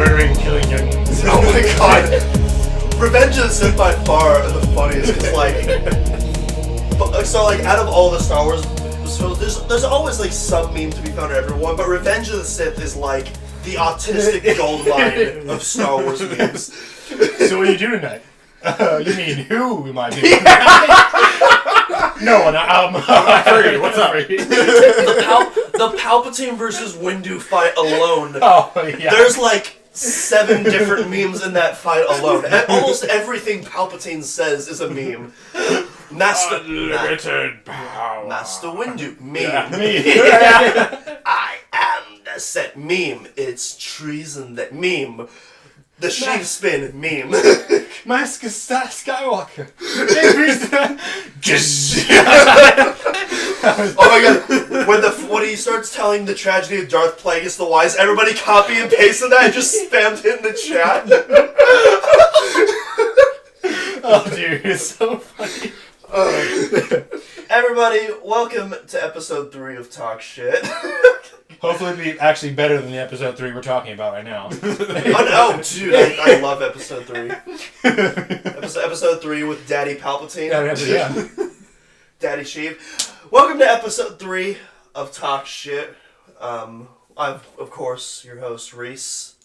murdering and killing youngins. Oh my god. Revenge of the Sith by far the funniest, because out of all the Star Wars films, there's always like some meme to be found in everyone, but Revenge of the Sith is like the autistic goldmine of Star Wars memes. So what do you do tonight? You mean who am I being? No one. I'm free. What's up? The Palpatine versus Windu fight alone. Oh yeah. There's like 7 different memes in that fight alone. And almost everything Palpatine says is a meme. Unlimited power. Master Windu meme. Yeah, me. I am the set meme. It's treason that meme. The sheep spin meme. Master Skywalker. Oh my god! When he starts telling the tragedy of Darth Plagueis the Wise, everybody copy and pasted that and just spammed it in the chat. Oh dude, it's so funny. Everybody, welcome to episode 3 of Talk Shit. Hopefully it'll be actually better than the episode 3 we're talking about right now. Oh, dude, I love episode 3. Episode 3 with Daddy Palpatine. Yeah. Daddy Sheev. Welcome to episode 3 of Talk Shit. I'm, of course, your host, Reese.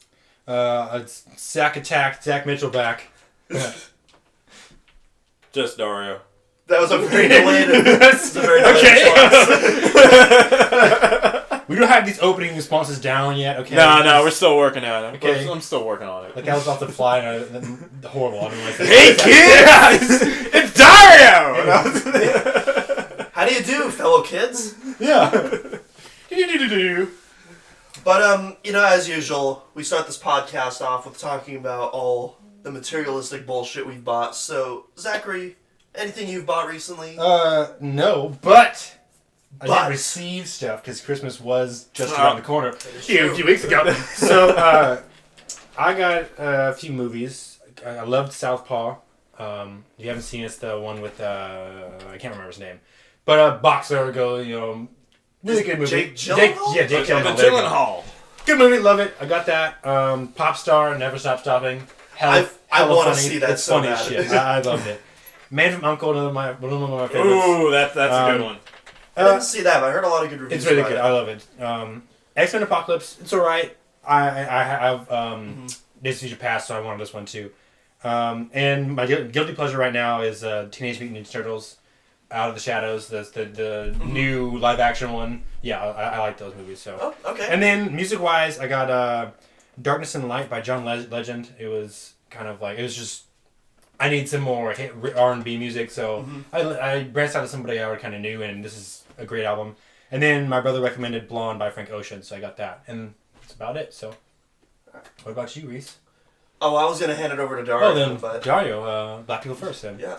It's Sack Attack, Zach Mitchell back. Just Dario. That was a very delayed response. We don't have these opening responses down yet, okay? No, we're still working on it. Okay. I'm still working on it. Like that was off the fly and horrible. I don't know what I said. Hey kids! It's Dario! How do you do, fellow kids? Yeah. But, as usual, we start this podcast off with talking about all the materialistic bullshit we've bought. So, Zachary, anything you've bought recently? No, but I did receive stuff because Christmas was just around the corner. A few weeks ago. So, I got a few movies. I loved Southpaw. You haven't seen it, it's the one with, I can't remember his name. But Boxer, really good movie. Jake Gyllenhaal? Jake Gyllenhaal. Gyllenhaal. Good movie, love it. I got that. Pop Star, Never Stop Stopping. I want to see that it's so funny bad. Shit. I loved it. Man from U.N.C.L.E., one of my favorites. Ooh, that's a good one. I didn't see that, but I heard a lot of good reviews. It's really about good. it. I love it. X-Men Apocalypse. It's alright. I have Days of Future Past, so I wanted this one too. And my guilty pleasure right now is Teenage Mutant Ninja Turtles. Out of the Shadows, the new live action one. Yeah, I like those movies. So. Oh, okay. And then music wise, I got Darkness and Light by John Legend. It was kind of like I need some more R&B music, so I branched out to somebody I already kind of knew, and this is a great album. And then my brother recommended Blonde by Frank Ocean, so I got that, and that's about it. So, what about you, Reese? Oh, I was going to hand it over to Dario. Oh, then but... Dario, Black People First, then. Yeah.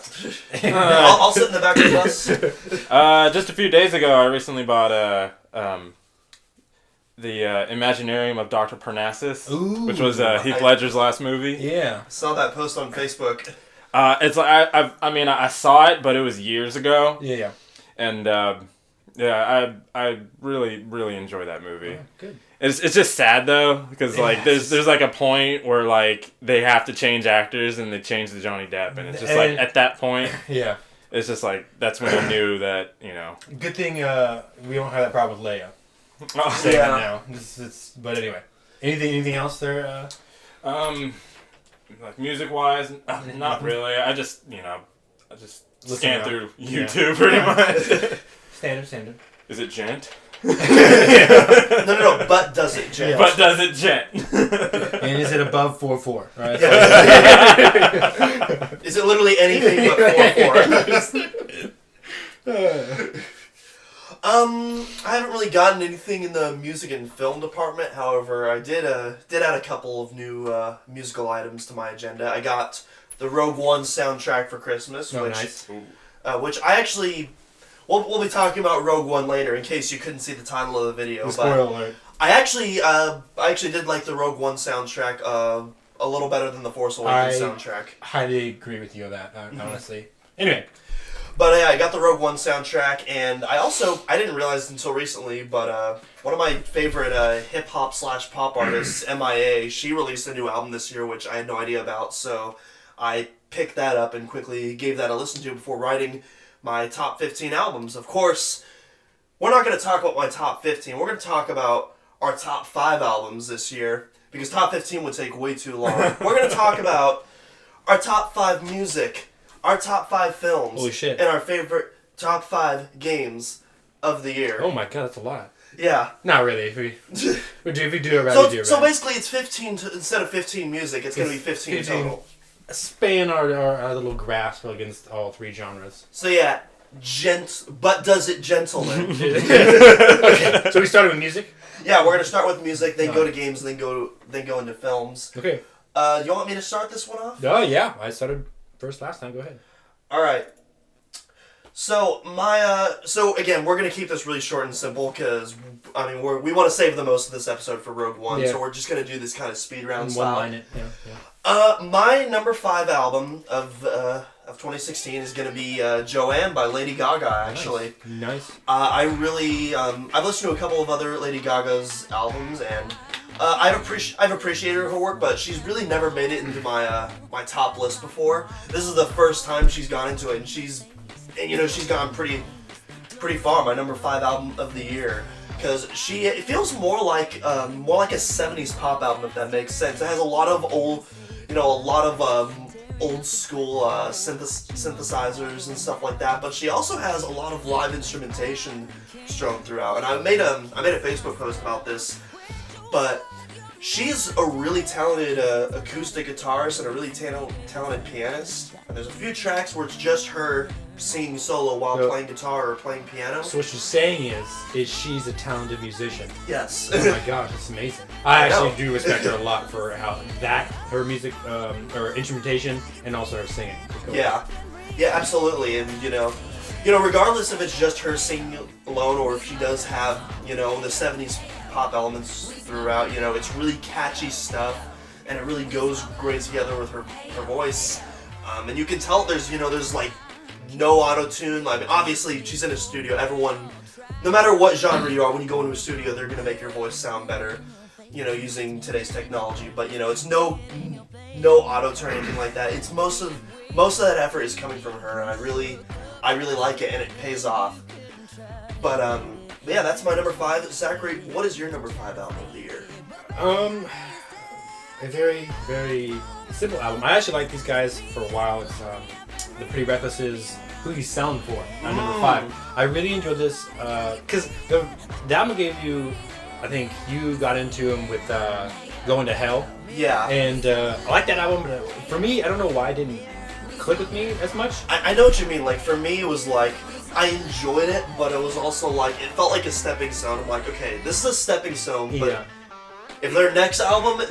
I'll sit in the back of the bus. Just a few days ago, I recently bought the Imaginarium of Dr. Parnassus, which was Heath Ledger's last movie. Yeah. I saw that post on Facebook. It's like I saw it, but it was years ago. Yeah. And I really enjoy that movie. Oh, good. It's just sad though, because like there's like a point where like they have to change actors and they change the Johnny Depp, and it's just like at that point, yeah, it's just like that's when I knew that Good thing we don't have that problem with Leia. Saying that now. But anyway, anything else there? Like music wise, not really. I just scan through YouTube pretty much. Standard. Is it gent? No, but does it gent? But does it gent? And is it above 4'4", right? Yeah. Is it literally anything but 4'4"? I haven't really gotten anything in the music and film department. However, I did add a couple of new musical items to my agenda. I got the Rogue One soundtrack for Christmas, which I actually... We'll be talking about Rogue One later, in case you couldn't see the title of the video. Spoiler alert. I actually did like the Rogue One soundtrack a little better than the Force Awakens soundtrack. I highly agree with you on that, honestly. Anyway. But yeah, I got the Rogue One soundtrack, and I didn't realize until recently, but one of my favorite hip-hop / pop artists, MIA, she released a new album this year, which I had no idea about, so I picked that up and quickly gave that a listen to before writing my top 15 albums. Of course, we're not going to talk about my top 15. We're going to talk about our top 5 albums this year, because top 15 would take way too long. We're going to talk about our top 5 music, our top 5 films, holy shit, and our favorite top 5 games of the year. Oh my god, that's a lot. Yeah. Not really. If we do it right, we do it So right. basically it's 15, instead of 15 music, it's going to be 15 total. Span our little grasp against all 3 genres. So yeah, but does it gentlemen? Okay, so we started with music? Yeah, we're going to start with music, then go to games, and then go into films. Okay. You want me to start this one off? Oh, yeah. I started first last time. Go ahead. All right. So so again, we're gonna keep this really short and simple because we want to save the most of this episode for Rogue One, yeah. so we're just gonna do this kind of speed round And style. one-line it. Yeah. My number 5 album of 2016 is gonna be Joanne by Lady Gaga. Actually, nice. I really I've listened to a couple of other Lady Gaga's albums and. I've appreciated her work, but she's really never made it into my my top list before. This is the first time she's gone into it, and she's gone pretty far. My number 5 album of the year, because it feels more like a 70s pop album, if that makes sense. It has a lot of old school synthesizers and stuff like that, but she also has a lot of live instrumentation strewn throughout. And I made a Facebook post about this. But she's a really talented acoustic guitarist and a really talented pianist. And there's a few tracks where it's just her singing solo while playing guitar or playing piano. So what she's saying is she's a talented musician. Yes. Oh my gosh, it's amazing. I actually do respect her a lot for her music, her instrumentation, and also her singing. Yeah, absolutely. And regardless if it's just her singing alone or if she does have the 70s pop elements throughout, it's really catchy stuff, and it really goes great together with her voice. And you can tell there's like no auto-tune. I mean, obviously she's in a studio. Everyone, no matter what genre you are, when you go into a studio, they're gonna make your voice sound better, using today's technology. But it's no auto-tune or anything like that. It's most of that effort is coming from her, and I really like it, and it pays off. But yeah, that's my number 5. Zachary, what is your number 5 album of the year? A very, very simple album. I actually like these guys for a while. It's The Pretty Reckless's Who You Sound For, number 5. I really enjoyed this because the album gave you, I think you got into him with Going to Hell. Yeah. And I like that album, but for me, I don't know why it didn't click with me as much. I know what you mean. Like, for me, it was like, I enjoyed it, but it was also like, it felt like a stepping stone. I'm like, okay, this is a stepping stone, but if their next album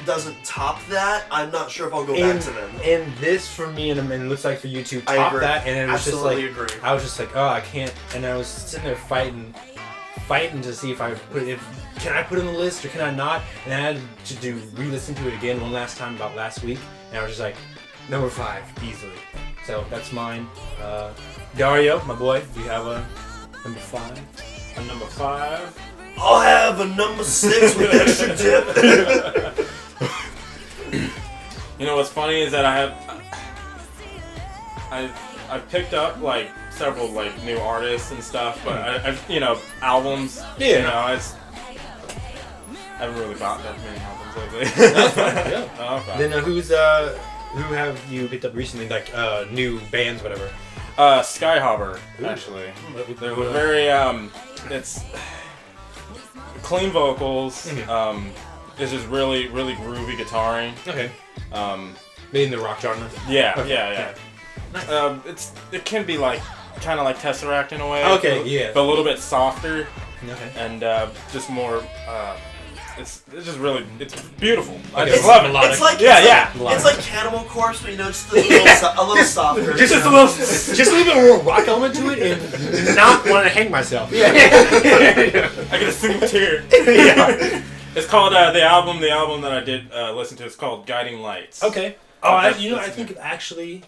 doesn't top that, I'm not sure if I'll go back to them. And this, for me, and it looks like for you too, top that, and it was Absolutely just like, agree. I was just like, oh, I can't, and I was sitting there fighting to see if I can I put it on the list or can I not, and I had to re-listen to it again one last time about last week, and I was just like, number 5, easily. So that's mine. Dario, my boy, do you have a number 5? A number 5. I'll have a number 6 with extra dip. What's funny is that I picked up like several like new artists and stuff, but albums. Yeah. I haven't really bought that many albums lately. That's fine. Yeah. Oh, okay. Then who have you picked up recently, like new bands, whatever? Skyhopper, actually. They're very it's clean vocals. It's just really, really groovy guitaring. Okay. Maybe in the rock genre. Yeah, Okay. yeah. Nice. It can be like kind of like Tesseract in a way. Okay, yeah. But a little bit softer. Okay. And just more. It's just really beautiful. I Okay. just love it. It's like It's like Cannibal Corpse, but just a little softer. Just a little bit more rock element to it, and not want to hang myself. Yeah. I get a single tear. Yeah. It's called the album that I did listen to. It's called Guiding Lights. Okay. Oh, I think actually,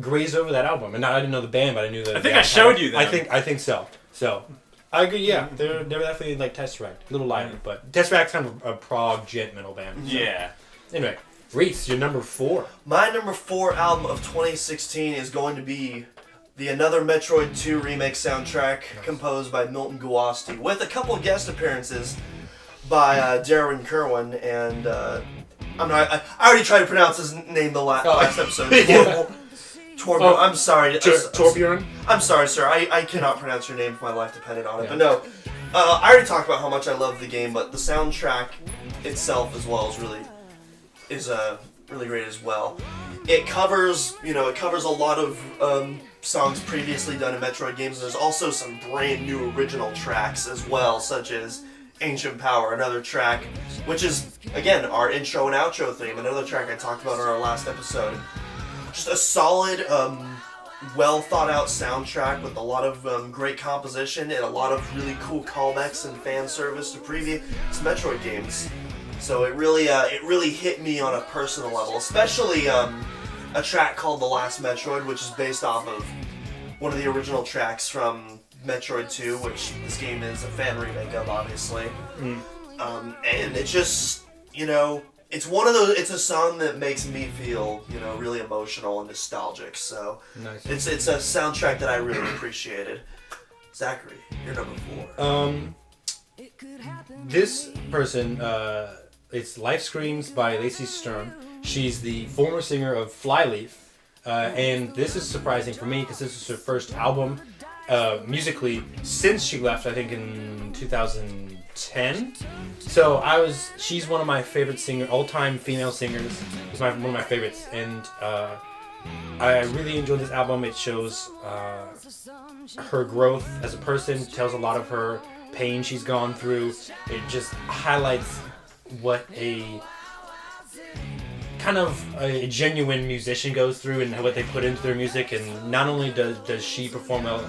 grazed over that album, and I didn't know the band, but I knew the. I think I showed you them. I think so. So, I agree. Yeah, they're definitely like Tesseract, a little lighter, but Tesseract's kind of a prog gent metal band. So. Yeah. Anyway, Reese, your number 4. My number 4 album of 2016 is going to be the Another Metroid 2 remake soundtrack composed by Milton Guasti, with a couple of guest appearances by Darren Kerwin and I already tried to pronounce his name the last episode. Torbjorn. I'm sorry. Torbjorn? I'm sorry, sir. I cannot pronounce your name if my life depended on it. But no, I already talked about how much I love the game, but the soundtrack itself as well is really great as well. It covers a lot of songs previously done in Metroid games. And there's also some brand new original tracks as well, such as Ancient Power, another track, which is, again, our intro and outro theme, another track I talked about in our last episode. Just a solid, well thought out soundtrack with a lot of great composition and a lot of really cool callbacks and fan service to previous Metroid games. So it really hit me on a personal level, especially a track called The Last Metroid, which is based off of one of the original tracks from Metroid 2, which this game is a fan remake of, obviously. And it just, it's one of those. It's a song that makes me feel, really emotional and nostalgic. So nice. It's a soundtrack that I really appreciated. Zachary, you're number 4. This person, it's Life Screams by Lacey Sturm. She's the former singer of Flyleaf, and this is surprising for me because this is her first album. Musically since she left, I think in 2010. So she's one of my favorite all-time female singers. It's one of my favorites, and I really enjoyed this album. It shows her growth as a person, tells a lot of her pain she's gone through. It just highlights what a kind of a genuine musician goes through and what they put into their music. And not only does she perform well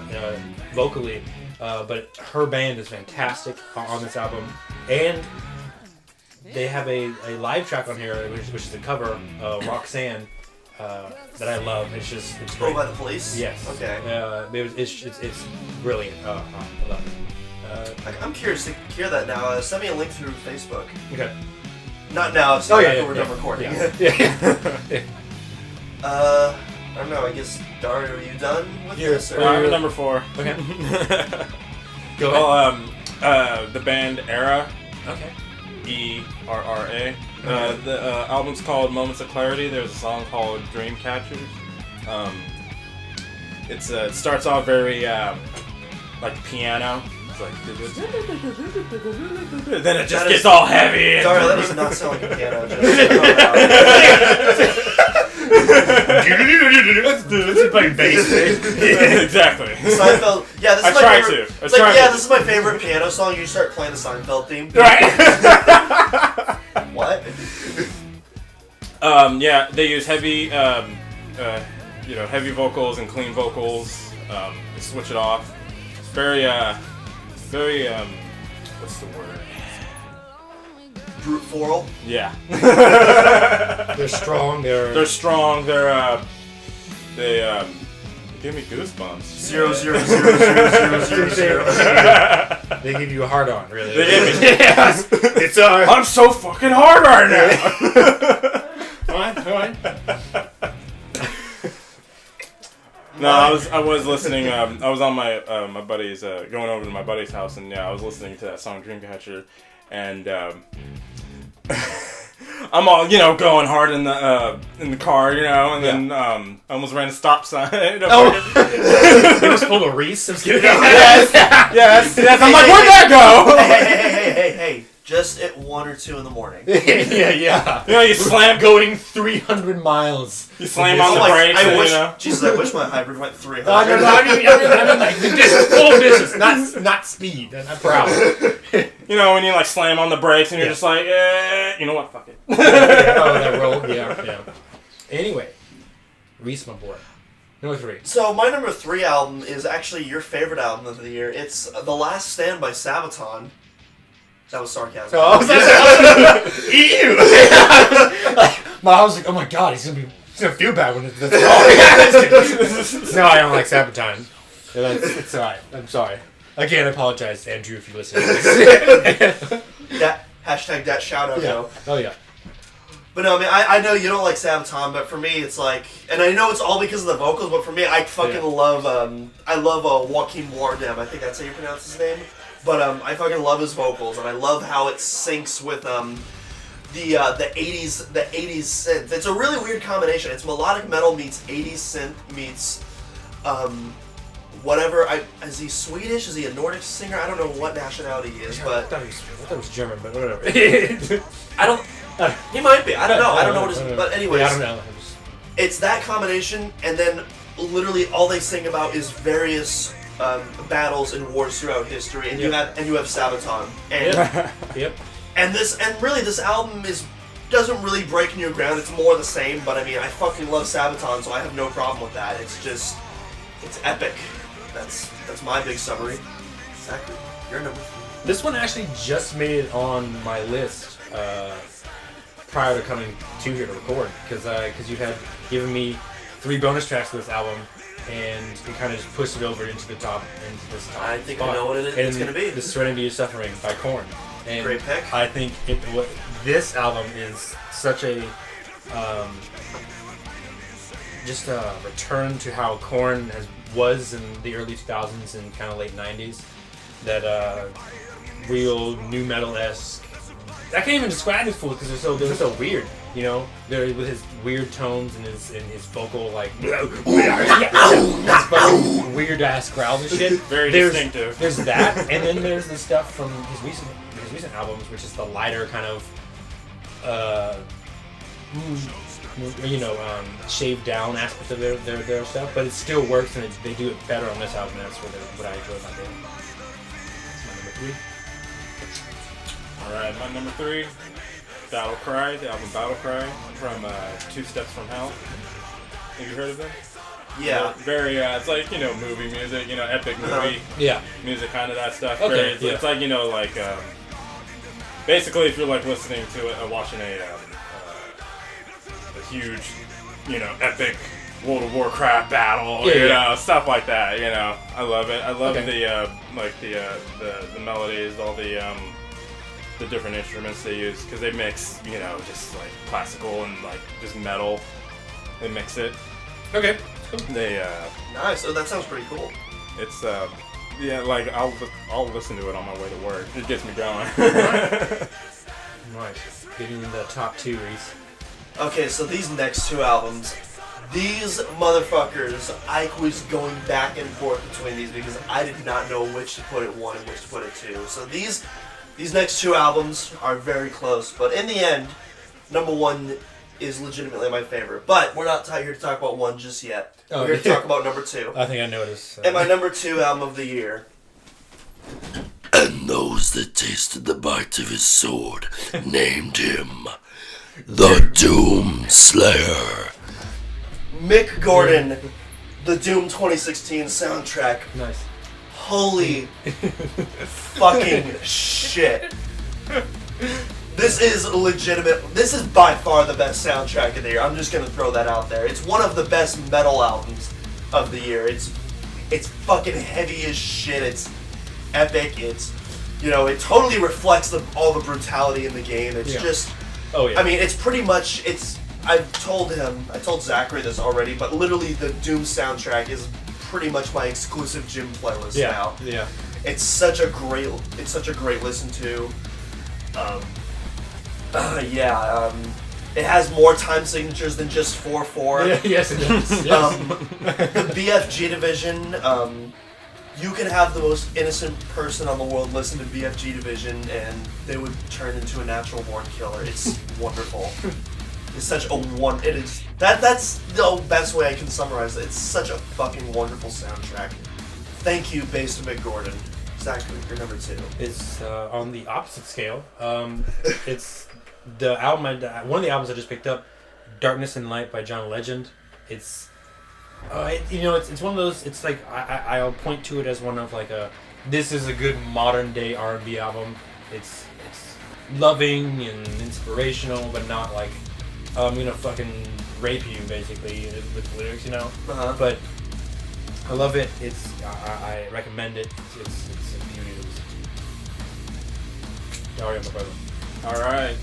vocally, but her band is fantastic on this album. And they have a live track on here, which is a cover, Roxanne, that I love. It's great. Oh, by the Police? Yes. Okay. It's brilliant. I love it. I'm curious to hear that now. Send me a link through Facebook. Okay. Not now, so we're done recording. Yeah. I don't know, I guess, Dario, are you done with this? Or? I'm number 4. Okay. Go ahead. Well, the band Era. Okay. ERRA. The album's called Moments of Clarity. There's a song called Dreamcatchers. It starts off very like piano. It's like then it just gets all heavy. Dario, that does not sound like a piano. It's playing bass. Exactly. Seinfeld. Yeah, this is my tried favorite. to. It's like, this is my favorite piano song. You start playing the Seinfeld theme. Right. What? Yeah, they use heavy, heavy vocals and clean vocals. They switch it off. Very, what's the word? Brute Floral? Yeah. They're strong. They're strong. They give me goosebumps. 0, 0, 0, 0, 0, 0, 0. They give you a hard on, really. They give me. Yes. It's I'm so fucking hard right now. All right. No, I was listening. I was on my buddy's going over to my buddy's house, and I was listening to that song Dreamcatcher, and I'm all going hard in the car, and then I almost ran a stop sign. It was full of Reese. I'm kidding. Yes. I'm like, where'd that go? Hey. Just at 1 or 2 in the morning. Yeah. You slam going 300 miles. You slam on the brakes. Jesus, I wish my hybrid went 300. I mean, like the distance, full distance, not speed. I'm proud. When you slam on the brakes and you're just like, you know what? Fuck it. That roll. Yeah. Anyway, Reese, my boy. Number 3. So my number 3 album is actually your favorite album of the year. It's The Last Stand by Sabaton. That was sarcasm. Ew! I was like, oh my god, he's gonna be gonna feel bad when that's wrong. No, I don't like Sabaton. It's alright. I'm sorry. Again, I apologize, Andrew, if you listen to this. That hashtag that shout out though. Oh yeah. But no, I mean, I know you don't like Sabaton, but for me, it's like, and I know it's all because of the vocals, but for me, I fucking love, I love Joaquin Wardem. I think that's how you pronounce his name. But I fucking love his vocals, and I love how it syncs with the 80s synth. It's a really weird combination. It's melodic metal meets 80s synth meets whatever. Is he Swedish? Is he a Nordic singer? I don't know what nationality he is, but I thought it was German, but whatever. I don't. He might be. I don't know. I don't know what his. But anyways, I don't know. it's that combination, and then literally all they sing about is various battles and wars throughout history, and you have Sabaton, and Yep. and really this album doesn't really break new ground. It's more the same, but I mean I fucking love Sabaton, so I have no problem with that. It's epic. That's my big summary. Exactly. Your number 3. This one actually just made it on my list prior to coming to here to record, because you had given me 3 bonus tracks to this album, and it kind of just pushed it over into this top I think spot. I know what it's going to be. The Serenity of Suffering by Korn. And great pick. I think this album is such a just a return to how Korn was in the early 2000s and kind of late 90s. That real nu metal-esque. I can't even describe this fool because they're so weird. You know, they're with his weird tones and his vocal like weird ass growls and shit. Very distinctive. There's that, and then there's the stuff from his recent albums, which is the lighter kind of shaved down aspect of their stuff, but it still works, and they do it better on this album. And that's what I enjoy about them. That's my number 3. Alright, my number 3, Battle Cry, the album Battle Cry from 2 Steps from Hell. Have you heard of them? Yeah. Very, it's like, movie music, epic movie music, kind of that stuff. Okay, It's like, basically if you're like listening to it, watching a huge, epic World of Warcraft battle, stuff like that, I love it. I love the melodies, all the different instruments they use, because they mix, just like classical and like just metal. They mix it. Okay. They nice. Oh, that sounds pretty cool. It's like I'll listen to it on my way to work. It gets me going. Nice. Getting in the top 2, Reese. Okay, so these next 2 albums, these motherfuckers, I was going back and forth between these because I did not know which to put at 1 and which to put at 2. So these next 2 albums are very close, but in the end, number 1 is legitimately my favorite. But we're not here to talk about 1 just yet. We're here to talk about number 2. I think I noticed. And my number 2 album of the year. And those that tasted the bite of his sword named him the Doom Slayer. Mick Gordon, the Doom 2016 soundtrack. Nice. Holy fucking shit. This is legitimate. This is by far the best soundtrack of the year. I'm just gonna throw that out there. It's one of the best metal albums of the year. It's fucking heavy as shit. It's epic. It's, it totally reflects all the brutality in the game. It's just, I mean, it's pretty much, I told Zachary this already, but literally the Doom soundtrack is pretty much my exclusive gym playlist now. Yeah. It's such a great listen to. It has more time signatures than just 4/4. Yes, it does. Yes. The BFG division. You can have the most innocent person on the world listen to BFG division, and they would turn into a natural born killer. It's wonderful. It's such a It is that's the best way I can summarize it. It's such a fucking wonderful soundtrack. Thank you, bass to Mick Gordon. Zachary, you're number 2. It's on the opposite scale. It's the album. One of the albums I just picked up, "Darkness and Light" by John Legend. It's it's one of those. It's like I'll point to it as one of this is a good modern day R&B album. It's loving and inspirational, but not like I'm gonna fucking rape you basically with the lyrics, you know. Uh-huh. But I love it. I recommend it. It's a beauty to listen to. Dario, my brother. All right.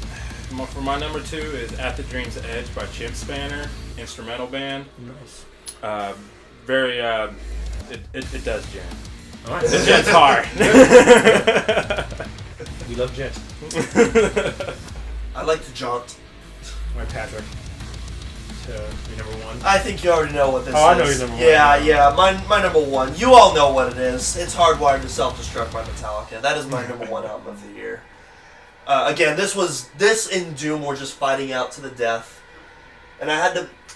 For my number 2 is At the Dream's Edge by Chip Spanner, instrumental band. Nice. Very, it does jam. All right. It jams hard. We love Jet. I like to jaunt. All right, Patrick. So, your number 1. I think you already know what this is. I know your number 1. Yeah. My number 1. You all know what it is. It's Hardwired to Self-Destruct by Metallica. That is my number 1 album of the year. Again, this and Doom were just fighting out to the death, and I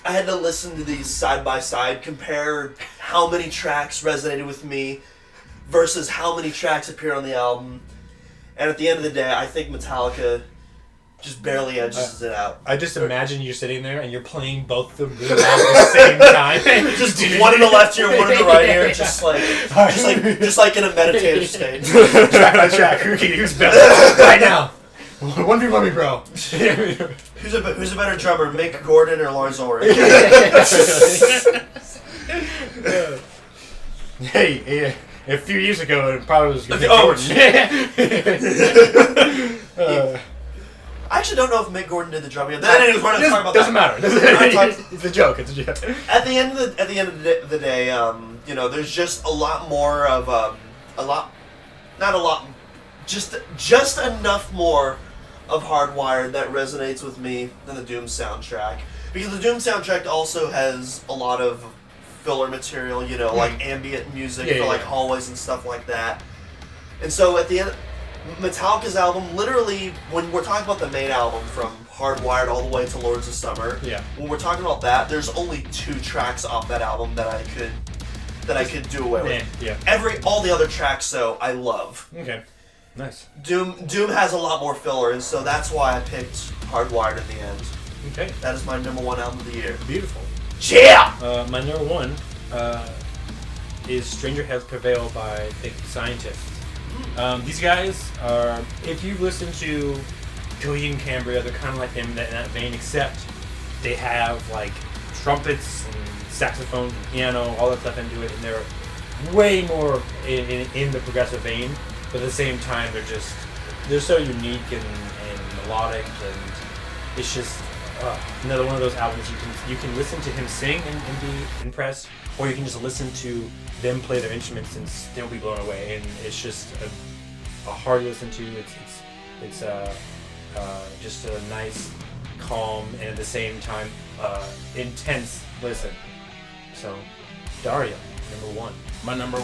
had to listen to these side by side, compare how many tracks resonated with me versus how many tracks appear on the album, and at the end of the day, I think Metallica just barely edges it out. I just imagine you're sitting there and you're playing both of them really loud at the same time. Just one in the left ear, one in the right ear, just like in a meditative state. Track by track, who's better right now? 1v1 me, bro. Who's a better drummer, Mick Gordon or Lars Ulrich? Hey, a few years ago, it probably was Mick Gordon. I actually don't know if Mick Gordon did the drumming. Anyways, we're not talking about doesn't that. matter. It's a joke. It's a joke. At the end of the day, there's just a lot more of just enough more of Hardwired that resonates with me than the Doom soundtrack, because the Doom soundtrack also has a lot of filler material, like ambient music for like hallways and stuff like that. And so at the end, Metallica's album, literally, when we're talking about the main album from Hardwired all the way to Lords of Summer, when we're talking about that, there's only 2 tracks off that album that I could do away with. Yeah. All the other tracks, though, I love. Okay. Nice. Doom has a lot more filler, and so that's why I picked Hardwired in the end. Okay. That is my number 1 album of the year. Beautiful. Yeah! My number 1 is Stranger Has Prevailed by Think Scientists. These guys are, if you've listened to Coheed and Cambria, they're kind of like them in that vein, except they have like trumpets and saxophones and piano, all that stuff into it, and they're way more in the progressive vein, but at the same time they're so unique and melodic, and it's just another one of those albums you can listen to him sing and be impressed, or you can just listen to them play their instruments and still be blown away. And it's just a hard listen to. It's just a nice, calm, and at the same time intense listen. So, Dario, number 1. My number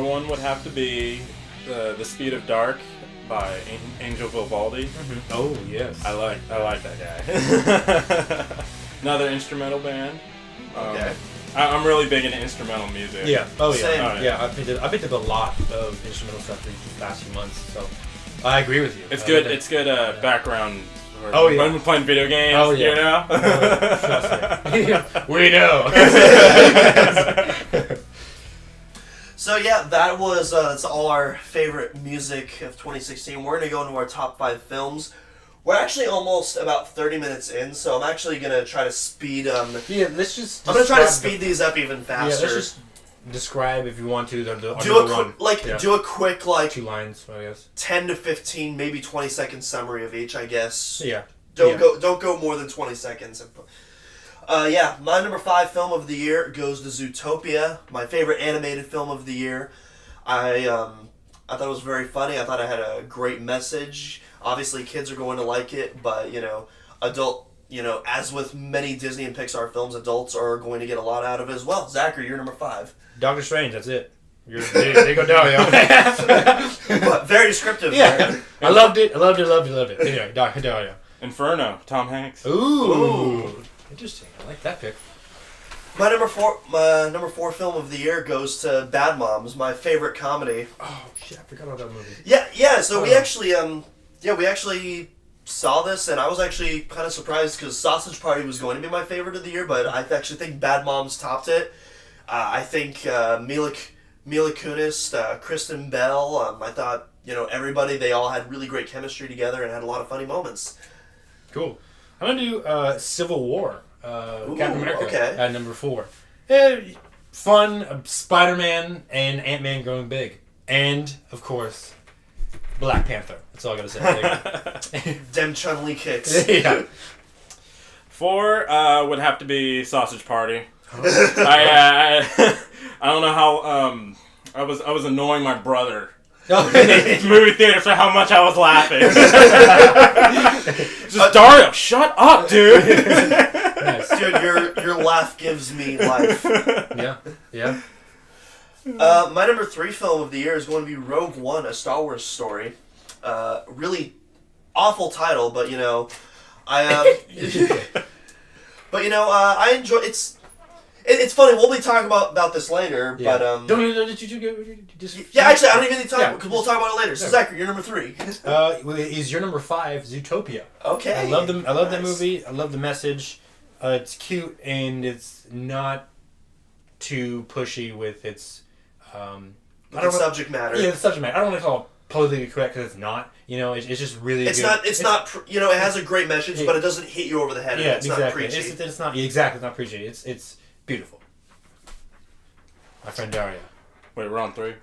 one would have to be The Speed of Dark by Angel Vivaldi. Mm-hmm. Oh yes, I like that guy. Another instrumental band. Okay. I'm really big into instrumental music. Yeah. Oh yeah. Same. Yeah. I picked up a lot of instrumental stuff these past few months. So I agree with you. It's good. It's good background. Oh yeah. When we're playing video games. Oh yeah. You know. Trust me. We know. So yeah, that was that's all our favorite music of 2016. We're gonna go into our top 5 films. We're actually almost about 30 minutes in, so I'm actually gonna try to speed. Yeah, let's just. I'm gonna try to speed these up even faster. Yeah, let's just describe, if you want to, the do a quick 2 lines, I guess. 10 to 15, maybe 20-second summary of each, I guess. Yeah. Don't go more than 20 seconds. My number 5 film of the year goes to Zootopia, my favorite animated film of the year. I thought it was very funny. I thought it had a great message. Obviously, kids are going to like it, but as with many Disney and Pixar films, adults are going to get a lot out of it as well. Zachary, you're number 5. Doctor Strange. That's it. There you go, Dario. But very descriptive. Yeah. There. I loved it. Anyway, Dario. Inferno, Tom Hanks. Ooh. Interesting. I like that pick. My number 4 film of the year goes to Bad Moms, my favorite comedy. Oh shit! I forgot about that movie. Yeah. So we actually saw this, and I was actually kind of surprised because Sausage Party was going to be my favorite of the year, but I actually think Bad Moms topped it. I think Mila Kunis, Kristen Bell. I thought everybody, they all had really great chemistry together and had a lot of funny moments. Cool. I'm gonna do Civil War. Captain America at number 4. Fun, Spider-Man and Ant-Man growing big, and of course, Black Panther. That's all I gotta say. Dem Chun-Li kicks. Yeah. 4 would have to be Sausage Party. I don't know how I was annoying my brother in the movie theater for how much I was laughing. Just Dario, shut up, dude. Nice. Dude, your laugh gives me life. Yeah. My number 3 film of the year is going to be Rogue One, a Star Wars story. Really awful title, but I enjoy it's funny. We'll be talking about this later, but yeah, actually, I don't even need to talk because we'll talk about it later. So Zachary, you're number 3. Is your number 5 Zootopia? Okay. I love them. I love that movie. I love the message. It's cute and it's not too pushy with its subject matter. Yeah, the subject matter. I don't want to call it politically correct because it's not. It's just really. It's good. not. It's not. It has a great message, but it doesn't hit you over the head. Yeah, it's exactly. not preachy. It's not exactly. It's not preachy. It's beautiful. My friend Daria. Wait, we're on 3.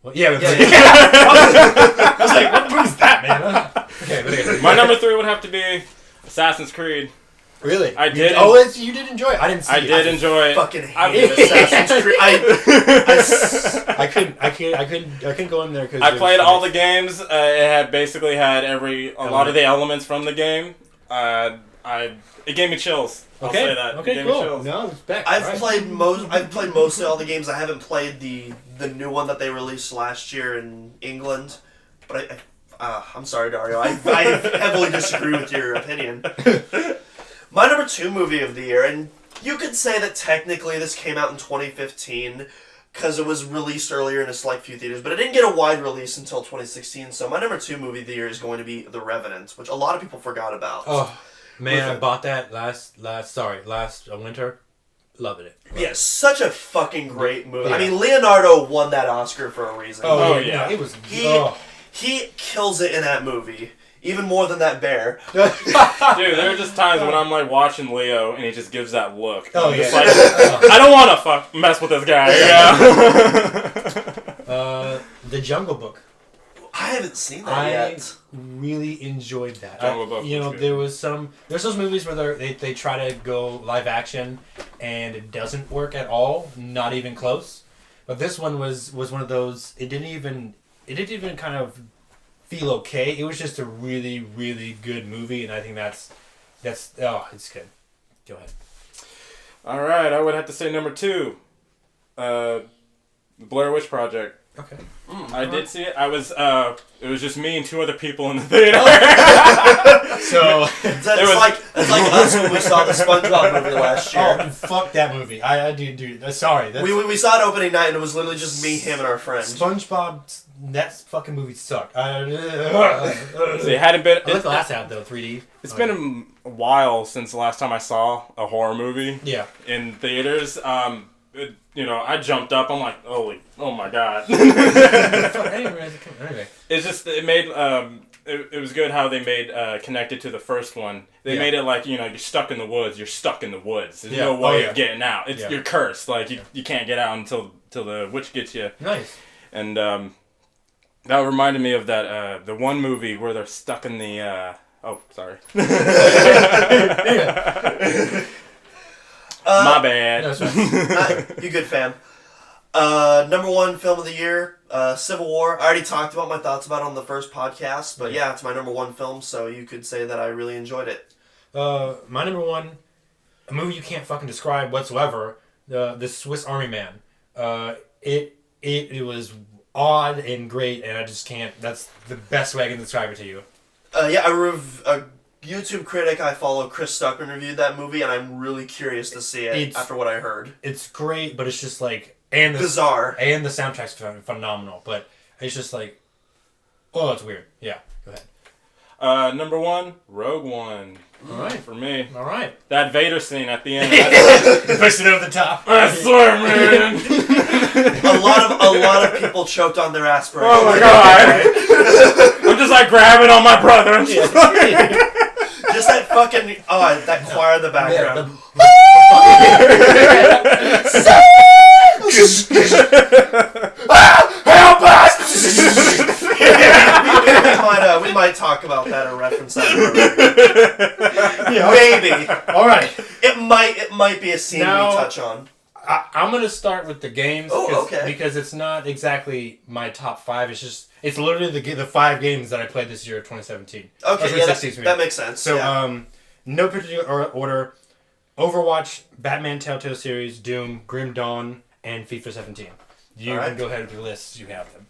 Well, yeah. I was like, what movie is that, man? Okay. My number 3 would have to be Assassin's Creed. Really? I did. You did enjoy it. I didn't see it. I did enjoy it. Fucking hated Assassin's Creed. I couldn't go in there because I played all the games. It had a lot of the elements from the game. It gave me chills. I'll say that. Okay, it gave cool. me chills. No, respect. I've played mostly all the games. I haven't played the new one that they released last year in England, but I'm sorry, Dario. I heavily disagree with your opinion. My number 2 movie of the year, and you could say that technically this came out in 2015 because it was released earlier in a select few theaters, but it didn't get a wide release until 2016. So my number 2 movie of the year is going to be The Revenant, which a lot of people forgot about. Oh man, I bought that last winter. Loved it. Yeah, such a fucking great movie. Yeah. I mean, Leonardo won that Oscar for a reason. Oh yeah, it was. He kills it in that movie. Even more than that bear. Dude, there are just times when I'm like watching Leo and he just gives that look. Oh, I'm yeah. just like, I don't want to mess with this guy. The Jungle Book. I haven't seen that yet. I really enjoyed that. Jungle Book was good. There's those movies where they try to go live action and it doesn't work at all, not even close. But this one was one of those. It didn't even kind of feel okay. It was just a really, really good movie, and I think that's it's good. Go ahead. All right, I would have to say number 2, The Blair Witch Project. Okay. I did see it. It was just me and 2 other people in the theater. So it's like us when we saw the SpongeBob movie last year. Oh, fuck that movie. I do. Sorry. We saw it opening night, and it was literally just me, him, and our friend. SpongeBob. That fucking movie sucked. See, it hadn't been. I like the last half though, 3D. It's been a while since the last time I saw a horror movie. Yeah. In theaters, I jumped up. I'm like, oh my god. Anyway, It's just it made it was good how they made connected to the first one. They made it like you're stuck in the woods. You're stuck in the woods. There's no way of getting out. You're cursed. Like you can't get out until the witch gets you. Nice. And that reminded me of that the one movie where they're stuck in the. Oh, sorry. My bad. No, you good, fam. Number 1 film of the year, Civil War. I already talked about my thoughts about it on the first podcast, but yeah, it's my number 1 film, so you could say that I really enjoyed it. My number 1, a movie you can't fucking describe whatsoever, the Swiss Army Man. It was odd and great, and I just can't. That's the best way I can describe it to you. A YouTube critic I follow, Chris Stuckman, reviewed that movie, and I'm really curious to see it after what I heard. It's great, but it's just like bizarre, and the soundtrack's phenomenal. But it's just like, oh, it's weird. Yeah, go ahead. Number 1, Rogue One. All right, for me. All right. That Vader scene at the end. Pushed it over the top. I swear, man. a lot of people choked on their aspiration. Oh my god! I'm just like grabbing on my brother. Just that fucking that choir in the background. Help us! We might talk about that or reference that. Yeah. Maybe. All right. It might be a scene we touch on. I'm gonna start with the games. Oh, okay. Because it's not exactly my top 5. It's literally the 5 games that I played this year, 2017. Okay, yeah, that makes sense. So, yeah. No particular order. Overwatch, Batman Telltale series, Doom, Grim Dawn, and FIFA 17. You can go ahead with your lists. You have them.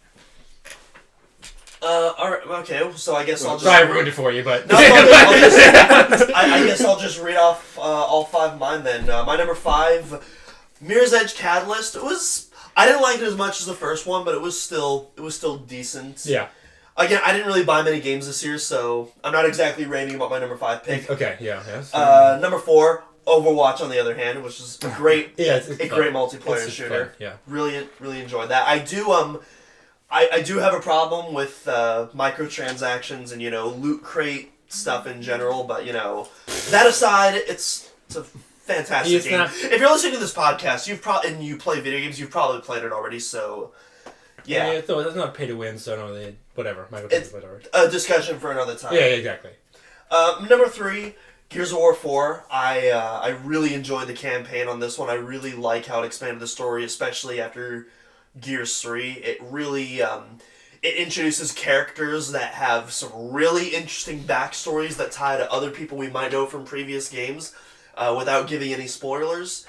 All right. Okay. So I guess I'll just. Sorry, I ruined it for you, but No, I guess I'll just read off all 5 of mine then. My number 5, Mirror's Edge Catalyst. I didn't like it as much as the first one, but it was still decent. Yeah. Again, I didn't really buy many games this year, so I'm not exactly raving about my number 5 pick. Okay. Yeah. Yes. Number 4, Overwatch, on the other hand, which is a great, it's great multiplayer shooter. Fun. Yeah. Really enjoyed that. I do I do have a problem with microtransactions and loot crate stuff in general, but that aside, it's a fantastic game. If you're listening to this podcast, and you play video games, you've probably played it already. So yeah, so it's not pay to win, so no, whatever. It's a discussion for another time. Yeah, exactly. Number 3, Gears of War 4. I really enjoyed the campaign on this one. I really like how it expanded the story, especially after Gears 3. It really it introduces characters that have some really interesting backstories that tie to other people we might know from previous games, without giving any spoilers.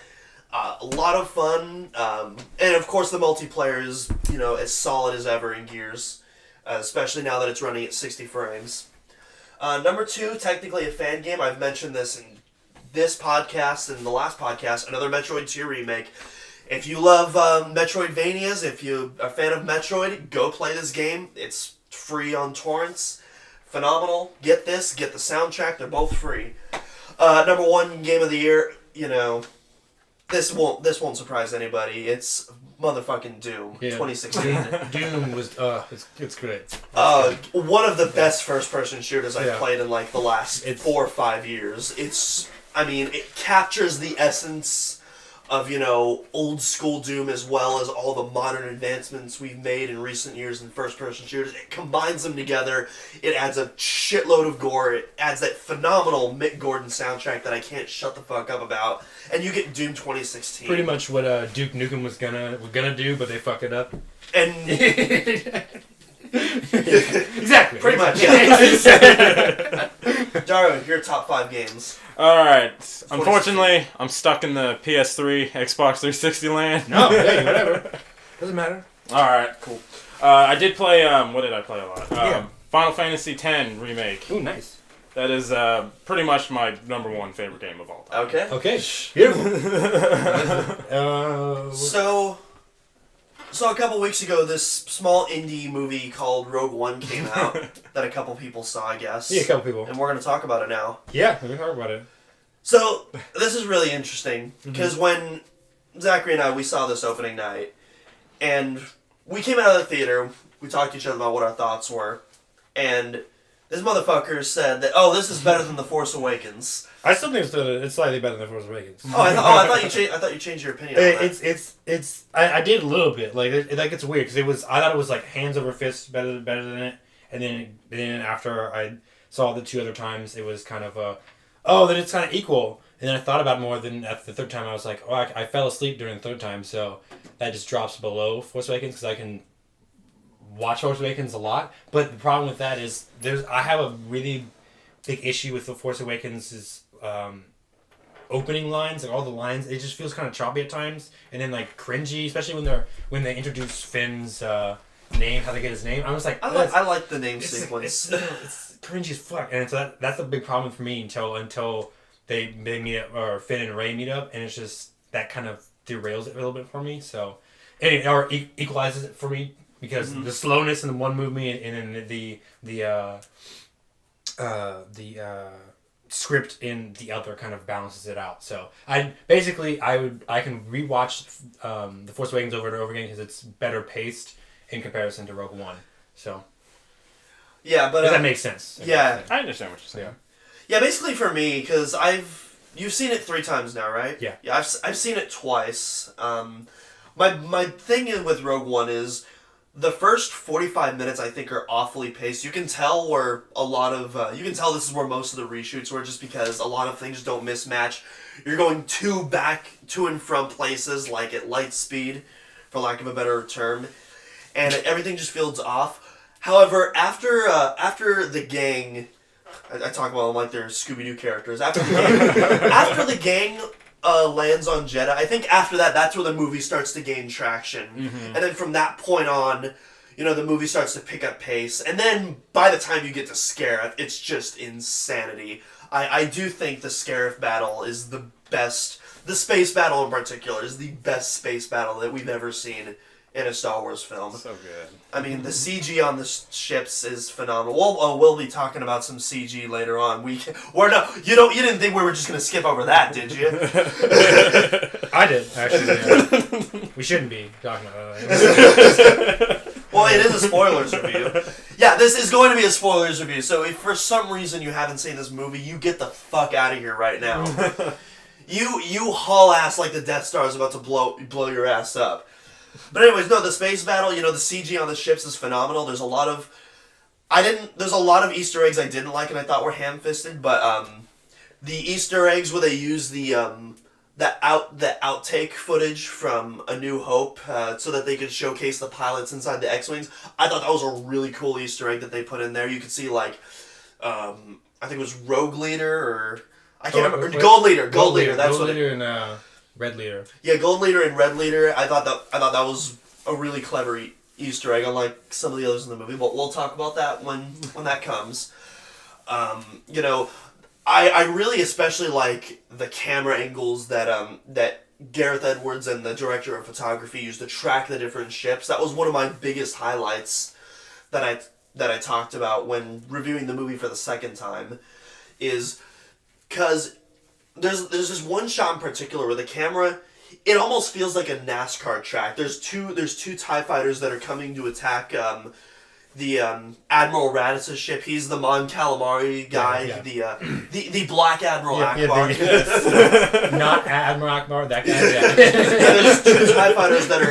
A lot of fun, and of course the multiplayer is as solid as ever in Gears, especially now that it's running at 60 frames. Number 2, technically a fan game. I've mentioned this in this podcast and the last podcast. Another Metroid 2 remake. If you love Metroidvanias, if you're a fan of Metroid, go play this game. It's free on torrents. Phenomenal. Get the soundtrack. They're both free. Number 1 game of the year. This won't surprise anybody. It's motherfucking Doom, 2016. Doom was it's great. One of the best first-person shooters I've played in like the last 4 or 5 years. It captures the essence of old school Doom as well as all the modern advancements we've made in recent years in first-person shooters. It combines them together. It adds a shitload of gore. It adds that phenomenal Mick Gordon soundtrack that I can't shut the fuck up about. And you get Doom 2016. Pretty much what Duke Nukem was gonna do, but they fuck it up. And exactly. Pretty much. Yeah. Darwin, your top 5 games. Alright. Unfortunately, I'm stuck in the PS3, Xbox 360 land. No, hey, whatever. Doesn't matter. Alright, cool. I did play, what did I play a lot? Final Fantasy X Remake. Ooh, nice. That is pretty much my number 1 favorite game of all time. Okay. Beautiful. So a couple weeks ago, this small indie movie called Rogue One came out that a couple people saw, I guess. Yeah, a couple people. And we're going to talk about it now. Yeah, we're going to talk about it. So, this is really interesting, because when Zachary and I, we saw this opening night, and we came out of the theater, we talked to each other about what our thoughts were, and this motherfucker said that, this is better than The Force Awakens. I still think it's slightly better than The Force Awakens. I thought you changed your opinion on that. I did a little bit. It's weird, because I thought it was like hands over fists better than it, and then after I saw the 2 other times, it was kind of then it's kind of equal. And then I thought about it more. Then at the 3rd time, I was like, I fell asleep during the 3rd time, so that just drops below Force Awakens, because I can watch Force Awakens a lot. But the problem with that is I have a really big issue with The Force Awakens' opening lines, like all the lines. It just feels kind of choppy at times, and then like cringy, especially when they introduce Finn's name, how they get his name. I was like, I like the name sequence. It's cringy as fuck, and so that's a big problem for me until they meet up, or Finn and Rey meet up, and it's just that kind of derails it a little bit for me. So, or equalizes it for me, because the slowness in the one movie and then the script in the other kind of balances it out. So I can rewatch The Force Awakens over and over again, because it's better paced in comparison to Rogue One. So yeah, but does that make sense? Yeah, I understand what you're saying. Yeah, basically for me, because you've seen it 3 times now, right? Yeah. Yeah, I've seen it twice. My thing with Rogue One is the first 45 minutes I think are awfully paced. You can tell where a lot of you can tell this is where most of the reshoots were, just because a lot of things don't mismatch. You're going to and from places like at light speed, for lack of a better term, and everything just feels off. However, after the gang, I talk about them like they're Scooby-Doo characters. After the gang lands on Jeddah, I think after that, that's where the movie starts to gain traction. And then from that point on, the movie starts to pick up pace. And then by the time you get to Scarif, it's just insanity. I do think the Scarif battle is the best. The space battle in particular is the best space battle that we've ever seen in a Star Wars film. So good. I mean, the CG on the ships is phenomenal. We'll be talking about some CG later on. We're not. You didn't think we were just gonna skip over that, did you? I did actually. Yeah. We shouldn't be talking about that. Well, it is a spoilers review. Yeah, this is going to be a spoilers review. So if for some reason you haven't seen this movie, you get the fuck out of here right now. You haul ass like the Death Star is about to blow your ass up. But anyways, no, the space battle, the CG on the ships is phenomenal. There's a lot of Easter eggs I didn't like and I thought were ham-fisted, but the Easter eggs where they use the outtake footage from A New Hope so that they could showcase the pilots inside the X-Wings, I thought that was a really cool Easter egg that they put in there. You could see I think it was Rogue Leader or I can't remember. Gold Leader. That's what it is. And Red Leader. Yeah, Gold Leader and Red Leader. I thought that was a really clever Easter egg, unlike some of the others in the movie. But we'll talk about that when that comes. I really especially like the camera angles that Gareth Edwards and the director of photography used to track the different ships. That was one of my biggest highlights that I talked about when reviewing the movie for the second time, is because there's this one shot in particular where the camera, it almost feels like a NASCAR track. There's two TIE fighters that are coming to attack the Admiral Radis' ship. He's the Mon Calamari guy, the Black Admiral Akbar. Not Admiral Akbar, that guy. Yeah, there's 2 TIE fighters that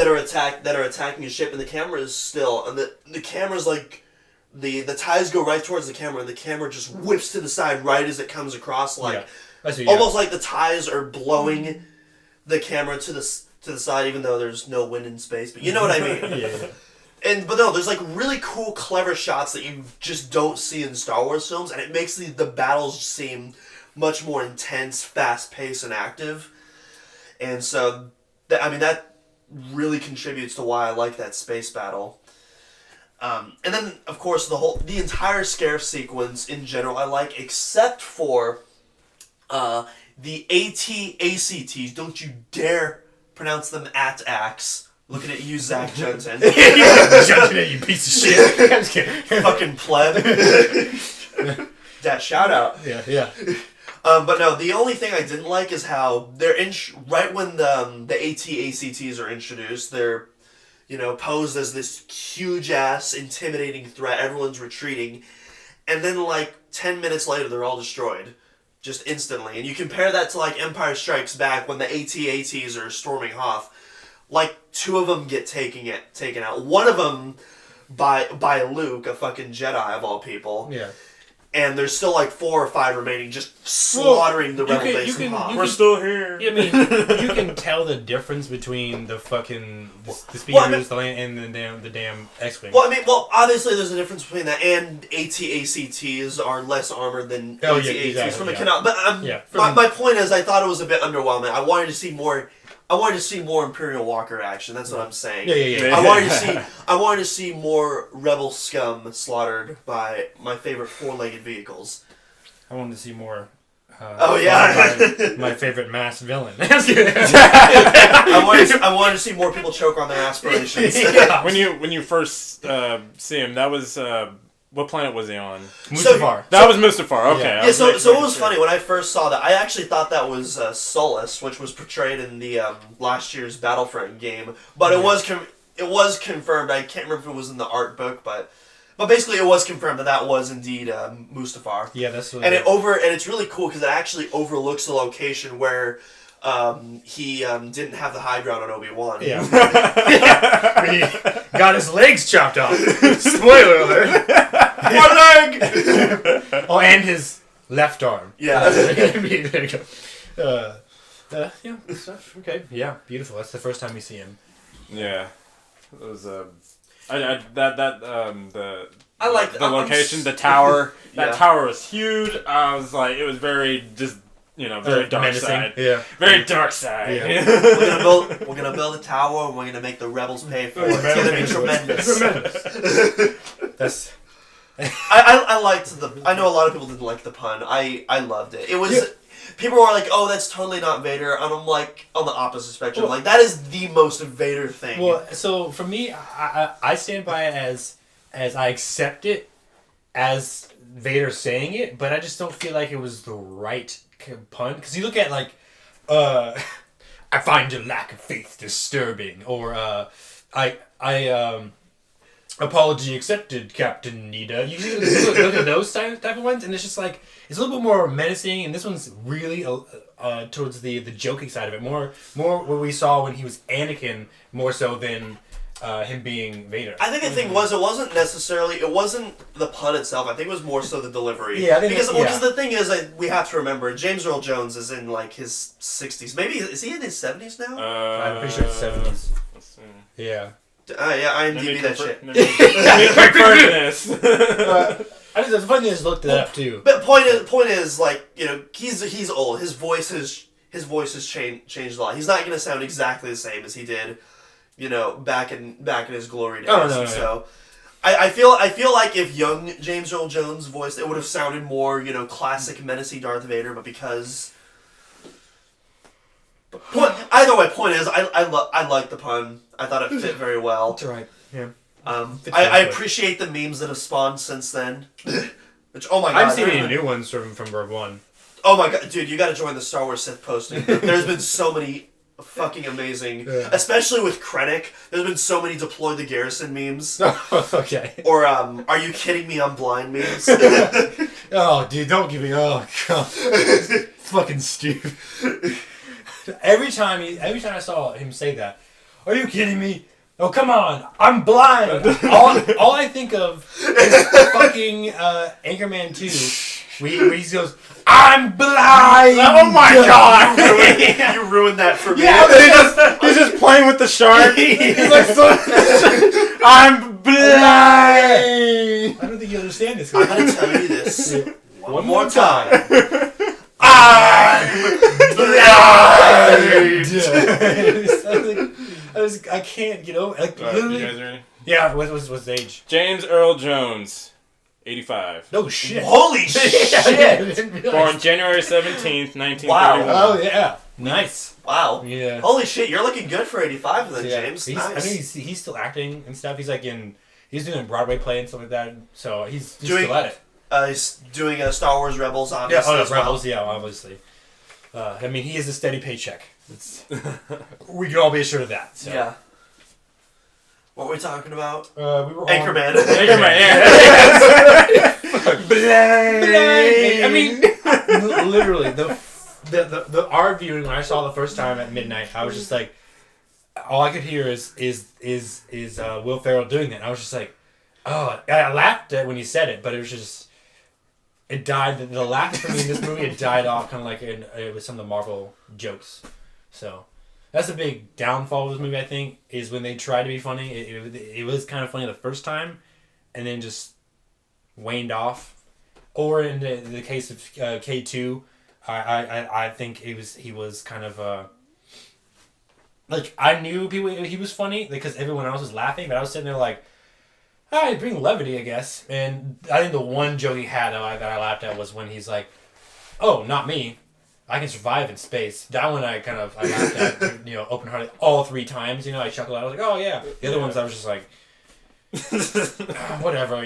are attacking his ship, and the camera is still, and the camera's like. The ties go right towards the camera, and the camera just whips to the side right as it comes across, almost like the ties are blowing the camera to the side, even though there's no wind in space. But you know what I mean? Yeah. But no, there's really cool, clever shots that you just don't see in Star Wars films, and it makes the battles seem much more intense, fast-paced, and active. And so, that really contributes to why I like that space battle. And then, of course, the entire Scarif sequence in general I like, except for the AT-ACTs. Don't you dare pronounce them AT-ACs. Looking at you, Zach Jensen. Judging it, you piece of shit. I'm just kidding. Fucking pleb. That shout out. Yeah. But no, the only thing I didn't like is how they're right when the AT-ACTs are introduced, they're posed as this huge-ass, intimidating threat. Everyone's retreating. And then, 10 minutes later, they're all destroyed. Just instantly. And you compare that to, Empire Strikes Back when the AT-ATs are storming Hoth. 2 of them get taken out. One of them by Luke, a fucking Jedi of all people. Yeah. And there's still 4 or 5 remaining, just slaughtering the rebel base in Hoth. We're still here. I mean, you can tell the difference between the speeders, and the damn X-wing. Well, obviously there's a difference between that, and AT-ACTs are less armored than AT-ATs from a canal. But my point is, I thought it was a bit underwhelming. I wanted to see more Imperial Walker action. That's what I'm saying. Yeah. I wanted to see more rebel scum slaughtered by my favorite 4-legged vehicles. I wanted to see more. My favorite masked villain. I wanted to see more people choke on their aspirations. Yeah. When you first see him, that was what planet was he on? Mustafar. That was Mustafar. Okay. Yeah. So it was funny when I first saw that. I actually thought that was Solus, which was portrayed in the last year's Battlefront game. But it was confirmed. I can't remember if it was in the art book, but But basically, it was confirmed that was indeed Mustafar. Yeah, that's what And it's really cool because it actually overlooks the location where he didn't have the high ground on Obi-Wan. Yeah. He got his legs chopped off. Spoiler alert. One leg! Oh, and his left arm. Yeah. There you go. Yeah, stuff. Okay. Yeah, beautiful. That's the first time we see him. Yeah. It was the I like the location, the tower. That Yeah. tower was huge. I was like, it was very just very dark menacing. side. Yeah. Very dark side. Yeah. We're gonna build a tower and we're gonna make the rebels pay for it. It's gonna be tremendous. That's. I liked I know a lot of people didn't like the pun. I loved it. It was. Yeah. People were like, "Oh, that's totally not Vader," and I'm like, on the opposite spectrum. Like, that is the most Vader thing. Well, so for me, I stand by it as I accept it as Vader saying it, but I just don't feel like it was the right pun. Because you look at like, I find your lack of faith disturbing, or apology accepted, Captain Nita. You look at those type of ones, and it's just like it's a little bit more menacing. And this one's really towards the joking side of it, more what we saw when he was Anakin, more so than him being Vader. I think the thing was, it wasn't the pun itself. I think it was more so the delivery. Yeah, I think because the thing is, we have to remember, James Earl Jones is in like his 60s. Maybe is he in his 70s now? I'm pretty sure it's 70s. Let's see. Yeah. Yeah, IMDb that shit. Let me The funny is looked it up too. But point is like, he's old. His voice has changed a lot. He's not gonna sound exactly the same as he did, back in his glory days. Oh, no. So I feel like if young James Earl Jones voiced it would have sounded more, classic menacing Darth Vader, but because either way, point is I like the pun. I thought it fit very well. That's right. Yeah. I appreciate the memes that have spawned since then. Which, oh my god. I haven't seen any new ones from Rogue One. Oh my god, dude, you gotta join the Star Wars Sith posting. There's been so many fucking amazing, especially with Krennic, there's been so many deploy the garrison memes. Okay. Or, are you kidding me, I'm blind memes. Oh, dude, don't give me, oh god. Fucking stupid. Every time I saw him say that, are you kidding me? Oh, come on, I'm blind. all I think of is fucking Anchorman 2, where he goes, I'm blind! Oh my god! You ruined that for me. Yeah, He's just playing with the shark. He's like, I'm blind! I don't think you understand this. I'm gonna tell you this one more time. I'm blind! I can't get over it. Like, You literally. guys ready? Yeah, what's the age? James Earl Jones, 85. No shit. Holy shit! Born January 17th, 1931. Wow. Oh, yeah. Nice. Wow. Yeah. Holy shit, you're looking good for 85 then, James. I Nice. think he's still acting and stuff. He's doing a Broadway play and stuff like that. So he's Doing- still at it. He's doing Star Wars Rebels, obviously. Yeah, as well. Rebels, yeah, obviously. I mean, he is a steady paycheck. We can all be assured of that. So. Yeah. What were we talking about? We were Anchorman. Anchorman, I mean, literally, the art viewing when I saw the first time at midnight, I was just like, all I could hear is Will Ferrell doing that. And I was just like, oh, I laughed at when he said it, but it was just, it died. The laugh for me in this movie, it died off kind of like with some of the Marvel jokes. So that's a big downfall of this movie, I think, is when they try to be funny. It was kind of funny the first time, and then just waned off. Or in the case of K2, I think he was kind of like, I knew he was funny because everyone else was laughing, but I was sitting there like, I bring levity, I guess. And I think the one joke he had that I laughed at was when he's like, "Oh, not me. I can survive in space." That one I laughed at, open-hearted all 3 times. I chuckled out. I was like, "Oh yeah." The other ones I was just like, whatever.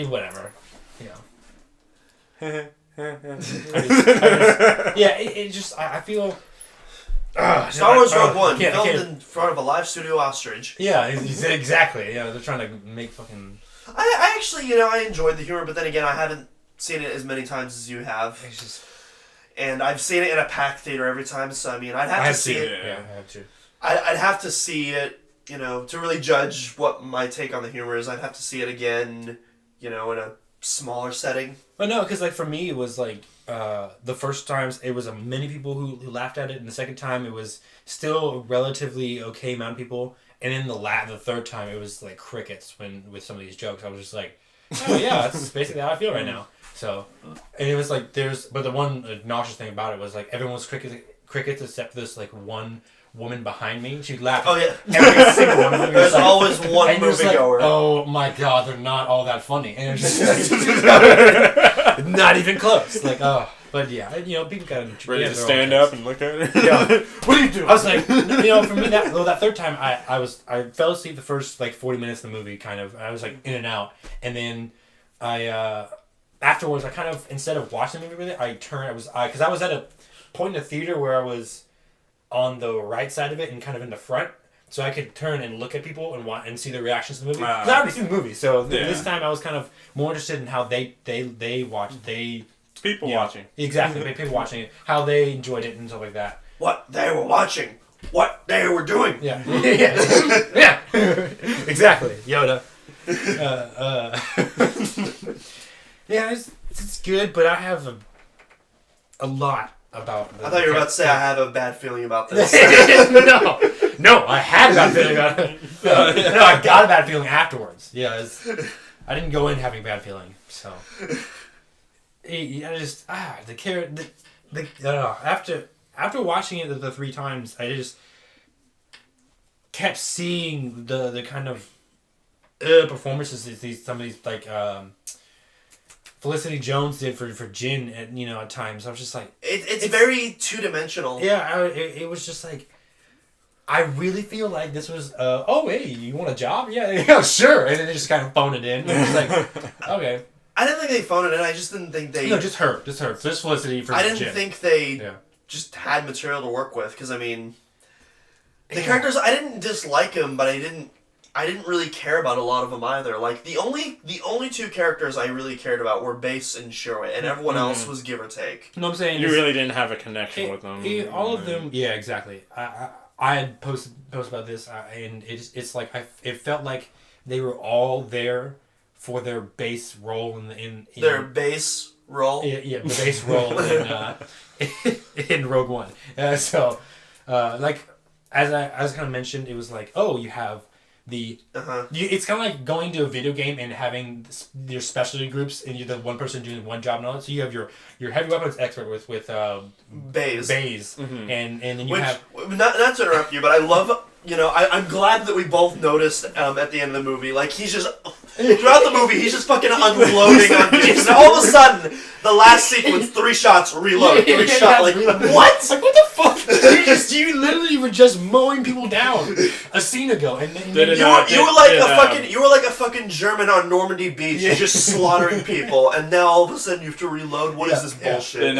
Whatever. I feel Star Wars Rogue One, filmed in front of a live studio ostrich. Yeah, exactly. Yeah, they're trying to make fucking... I actually, I enjoyed the humor, but then again, I haven't seen it as many times as you have. It's just... And I've seen it in a packed theater every time, so I mean, I'd have to see it. Yeah, I have to. I'd have to see it, to really judge what my take on the humor is. I'd have to see it again, in a smaller setting. But no, because like for me, it was like the first times it was many people who laughed at it, and the second time it was still a relatively okay amount of people, and then the third time it was like crickets with some of these jokes. I was just like, oh yeah, that's basically how I feel right now. So, and it was like but the one nauseous thing about it was like everyone was crickets except for this like one woman behind me. She'd laugh. Oh yeah, every single one. Of them. There's always one moviegoer. Like, oh my god, they're not all that funny, and it's just not even close. Like but yeah, people got ready to stand up and look at it. Yeah, what are you doing? I was like, for me that third time, I fell asleep the first like 40 minutes of the movie, kind of. I was like in and out, and then afterwards I kind of, instead of watching the movie with it, because I was at a point in the theater where I was on the right side of it and kind of in the front, so I could turn and look at people and see their reactions to the movie. Because I already seen the movie, so this time I was kind of more interested in how they watched. People watching. Exactly, people watching it, how they enjoyed it and stuff like that. What they were watching, what they were doing. Yeah, yeah, exactly. Yoda. Yeah, it's good, but I have a lot about. I thought you were about to say I have a bad feeling about this. No, I had a bad feeling about it. No, I got a bad feeling afterwards. Yeah, I didn't go in having a bad feeling. So, I just the character. After watching it the 3 times, I just kept seeing the kind of performances some of these like Felicity Jones did for Jin at times. I was just like, it's very 2-dimensional. Yeah, it was just like, I really feel like this was oh hey, you want a job? Yeah, sure. And then they just kind of phone it in. It was like, okay. I didn't think they phoned it in. I just didn't think they. No, just her. Just Felicity for Jin. I didn't think they just had material to work with, because I mean, the characters, I didn't dislike them, but I didn't really care about a lot of them either. Like the only 2 characters I really cared about were Base and Shirley, and everyone else was give or take. No, I'm saying you really didn't have a connection with them. All of them, yeah, exactly. I had posted about this, and it's like it felt like they were all there for their base role in their base role. Yeah, the base role in Rogue One. So, like as I kind of mentioned, it was like, oh, you have it's kind of like going to a video game and having your specialty groups, and you're the one person doing one job and all that. So you have your heavy weapons expert with Baze, and then you have not to interrupt you, but I love. I'm glad that we both noticed at the end of the movie, like he's just throughout the movie he's just fucking unloading on people. And all of a sudden, the last sequence, 3 shots, reload, 3 shots. Like what? Like what the fuck? you literally were just mowing people down a scene ago, and then you were like a fucking German on Normandy Beach, just slaughtering people, and now all of a sudden you have to reload. What is this bullshit? And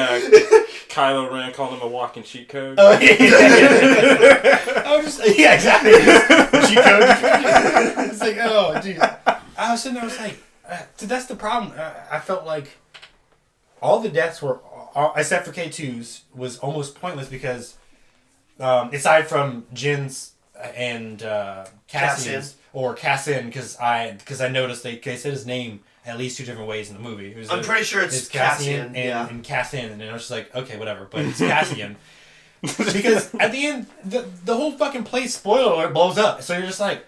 Kylo Ren called him a walking cheat code. Oh yeah. I was just exactly. Cheat code. It's like, oh dude. I was sitting there, I was like, dude, that's the problem. I felt like all the deaths were, except for K2's, was almost pointless because, aside from Jin's and Cassian's, or Cassian, because I noticed they said his name at least 2 different ways in the movie. I'm pretty sure it's Cassian and Cassian, and I was just like, okay, whatever, but it's Cassian. Because at the end, the whole fucking place, spoiler alert, blows up. So you're just like,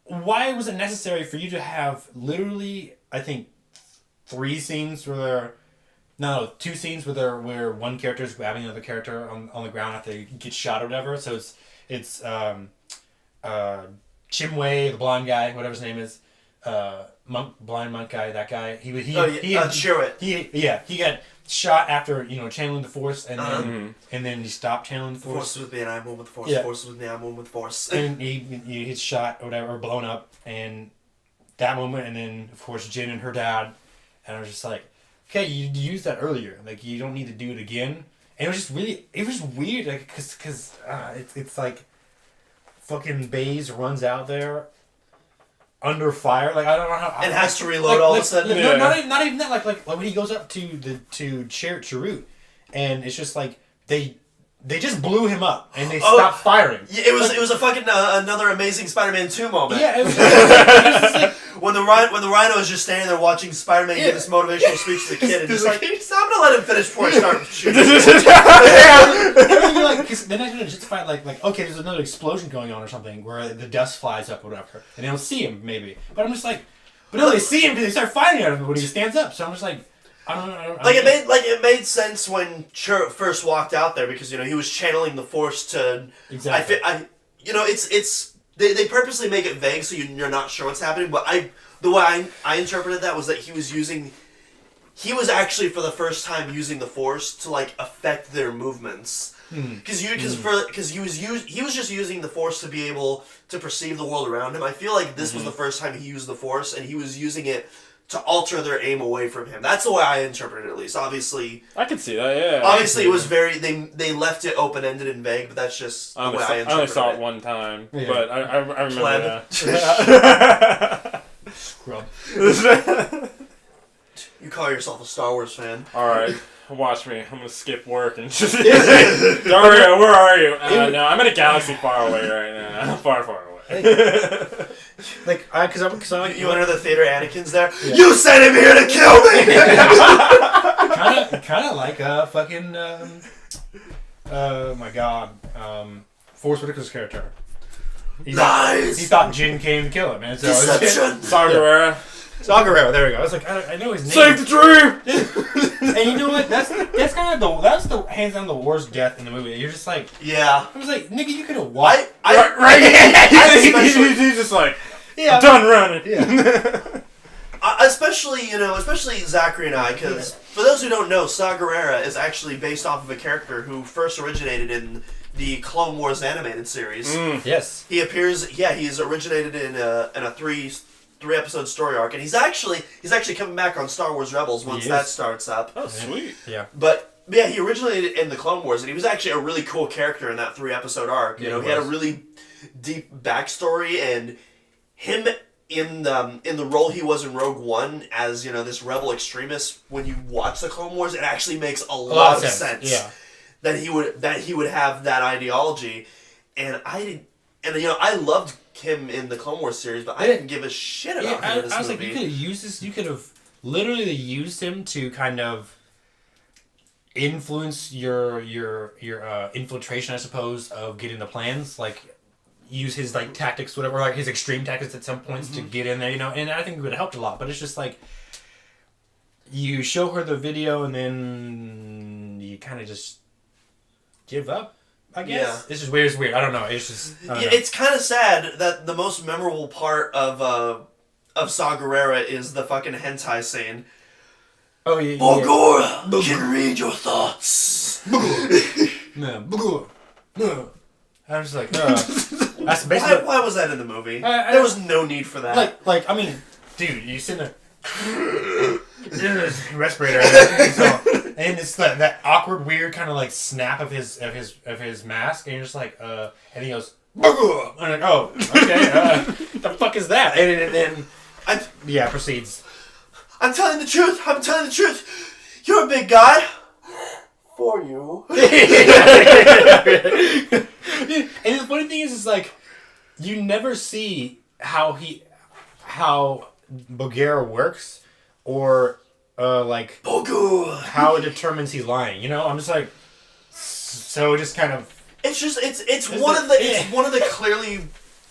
why was it necessary for you to have literally, I think, 2 scenes where one character is grabbing another character on the ground after they get shot or whatever. So it's Chimway, the blonde guy, whatever his name is, blind monk guy, that guy. He got shot after channeling the Force, and then he stopped channeling the Force. Force is with me and I'm one with the Force. Yeah. Force is with me, I'm one with the Force. And he gets shot or whatever, or blown up, and that moment, and then of course Jin and her dad, and I was just like, okay, you used that earlier, like you don't need to do it again. And it was just really, it was weird, like, cause it's like, fucking Baze runs out there under fire, like I don't know how. And has to reload all of a sudden. No, not even that. Like when he goes up to Chirrut, and it's just like they just blew him up and they stopped firing. Yeah, it was a fucking another amazing Spider-Man 2 moment. Yeah, it was just like, when the Rhino is just standing there watching Spider-Man give this motivational speech to the kid, and just like, I'm gonna let him finish before I start shooting. Because then I could justify like okay, there's another explosion going on or something where the dust flies up or whatever, and they don't see him maybe. But I'm just like, but no, they see him because they start firing at him when he stands up. So I'm just like, I don't know. It made sense when Chirrut first walked out there because he was channeling the Force to. Exactly. It's they purposely make it vague so you're not sure what's happening. But the way I interpreted that was that he was actually for the first time using the Force to like affect their movements. Because he was just using the Force to be able to perceive the world around him. I feel like this was the first time he used the Force, and he was using it to alter their aim away from him. That's the way I interpreted it, at least. Obviously, I could see that. Yeah. Obviously, it was they left it open ended and vague, but that's just the way I interpreted it. I only saw it one time, but I remember that. Scrub. You call yourself a Star Wars fan? All right. Watch me. I'm gonna skip work and just. Dario, where are you? No, I'm in a galaxy far away right now. Far away. Like, cause I like you enter the theater. Anakin's there. Yeah. You sent him here to kill me. kind of like fucking my god, Forrest Whitaker's character. He thought Jin came to kill him, man. So Deception. Saw Gerrera. Saw Gerrera, there we go. I was like, I know his name. Save the dream! And you know what? That's kind of that's the hands down the worst death in the movie. You're just like, yeah. I was like, nigga, you could have walked. He's just like, yeah, I'm done running. Yeah. Especially Zachary and I, because for those who don't know, Saw Gerrera is actually based off of a character who first originated in the Clone Wars animated series. Yes. He appears. Yeah, he's originated in a three-episode story arc, and he's actually coming back on Star Wars Rebels once that starts up. Oh, sweet. Yeah. But yeah, he originated in the Clone Wars, and he was actually a really cool character in that 3-episode arc. He had a really deep backstory, and him in the role he was in Rogue One as this rebel extremist. When you watch the Clone Wars, it actually makes a lot of sense. Yeah. That he would have that ideology, and I loved him in the Clone Wars series, but I didn't give a shit about him in this movie. I was like, you could have used this. You could have literally used him to kind of influence your infiltration, I suppose, of getting the plans. Like, use his like tactics, whatever, like his extreme tactics at some points to get in there, And I think it would have helped a lot. But it's just like you show her the video and then you kind of just give up. I guess. Yeah. This is weird. It's weird. I don't know. It's just. It's kind of sad that the most memorable part of Saw Gerrera is the fucking hentai scene. Oh yeah. Bogora can read your thoughts. No. I was like, that's basically. Why was that in the movie? There was no need for that. Like I mean, dude, you sitting there. Respirator, and it's that awkward, weird kind of like snap of his mask, and you're just like, and he goes, and I'm like, oh, okay, the fuck is that? And then proceeds. I'm telling the truth. You're a big guy. For you. And the funny thing is like, you never see how Bogera works. Or, like, how it determines he's lying. I'm just like, so just kind of. It's one of the clearly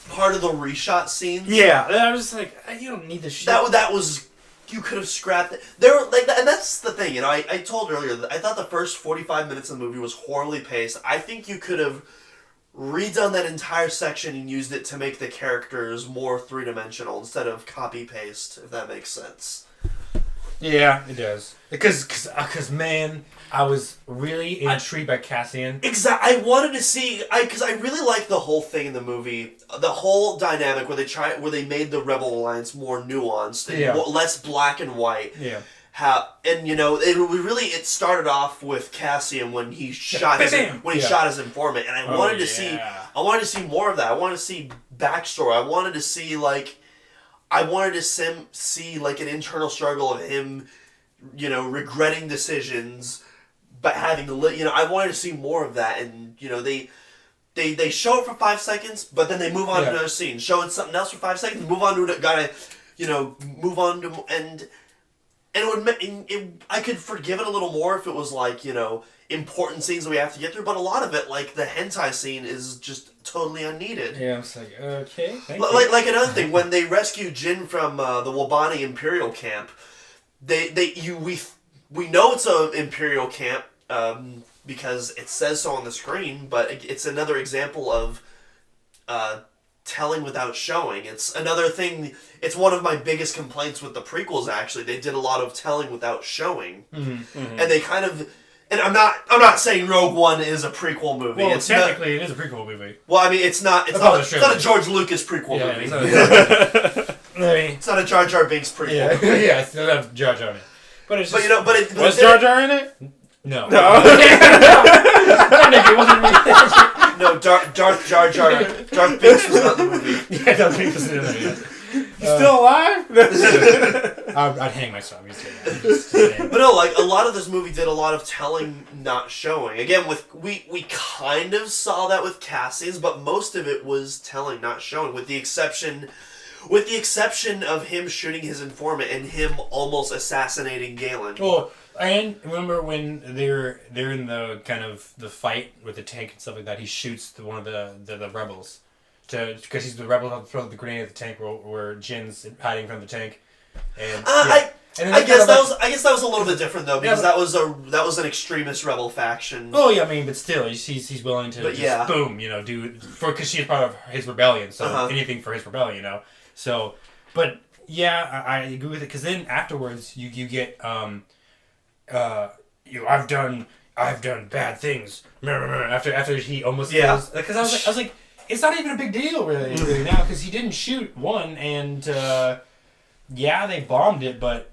part of the reshot scenes. Yeah, I was just like, you don't need this shit. That was, you could have scrapped it. There were like, and that's the thing. I told earlier that I thought the first 45 minutes of the movie was horribly paced. I think you could have redone that entire section and used it to make the characters more three-dimensional instead of copy-paste, if that makes sense. Yeah, it does. Because man, I was really intrigued by Cassian. Exactly. I wanted to see, because I really like the whole thing in the movie, the whole dynamic where they made the Rebel Alliance more nuanced and less black and white. Yeah. it started off with Cassian when he shot his informant, and I wanted to see more of that. I wanted to see backstory. I wanted to see an internal struggle of him, regretting decisions, but having to live. I wanted to see more of that, and they show it for 5 seconds, but then they move on to another scene, showing something else for 5 seconds, move on to it, and I could forgive it a little more if it was important scenes that we have to get through, but a lot of it, like the hentai scene, is just totally unneeded. Yeah, I'm just like, okay, thank you. Like another thing, when they rescue Jin from the Wabani Imperial camp, we know it's an Imperial camp because it says so on the screen, but it's another example of telling without showing. It's another thing. It's one of my biggest complaints with the prequels. Actually, they did a lot of telling without showing, and they kind of. And I'm not saying Rogue One is a prequel movie. Well, technically, it is a prequel movie. Well, I mean, it's not a George Lucas prequel movie. It's not a Jar Jar Binks prequel. Yeah, it's not a Jar Jar in it. But it's just, was Jar Jar in it? No. No. No, Darth Jar Jar. Darth Binks was not the movie. Yeah, Darth Binks was in it. Still alive? I'd hang myself. But no, a lot of this movie did a lot of telling, not showing. Again, we kind of saw that with Cassian's, but most of it was telling, not showing, with the exception of him shooting his informant and him almost assassinating Galen. Well, and remember when they're in the kind of the fight with the tank and stuff like that, he shoots one of the rebels. Because he's the rebel who throws the grenade at the tank where Jin's hiding from the tank, and I guess that was a little bit different though, because that was an extremist rebel faction. Oh yeah, I mean, but still, he's willing to boom, do because she's part of his rebellion, so anything for his rebellion, So, but yeah, I agree with it, because then afterwards you get I've done bad things after he almost kills, because I was like. It's not even a big deal, really now, because he didn't shoot one, and, they bombed it, but,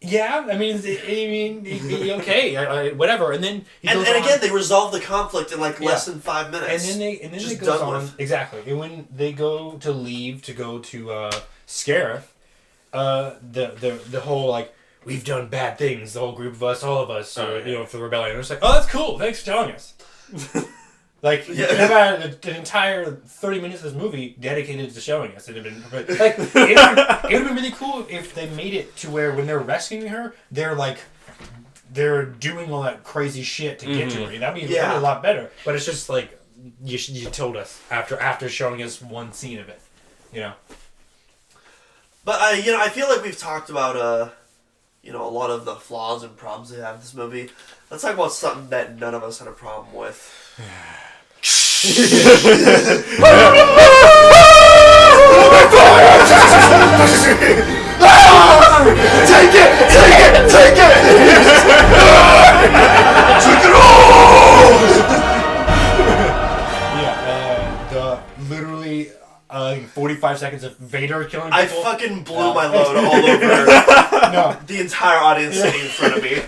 yeah, I mean, okay, whatever, and then he goes again, they resolve the conflict in, less than 5 minutes. And then it goes on, exactly, and when they go to leave to go to, Scarif, the whole, we've done bad things, the whole group of us, all of us, for the rebellion, it's like, oh, that's cool, thanks for telling us. You could have had an entire 30 minutes of this movie dedicated to showing us. It would have been really cool if they made it to where when they're rescuing her, they're doing all that crazy shit to get to her. That'd be a lot better. But it's just you told us after showing us one scene of it, But I feel like we've talked about a lot of the flaws and problems they have in this movie. Let's talk about something that none of us had a problem with. Take it all! Literally 45 seconds of Vader killing people. I fucking blew my load all over the entire audience sitting in front of me.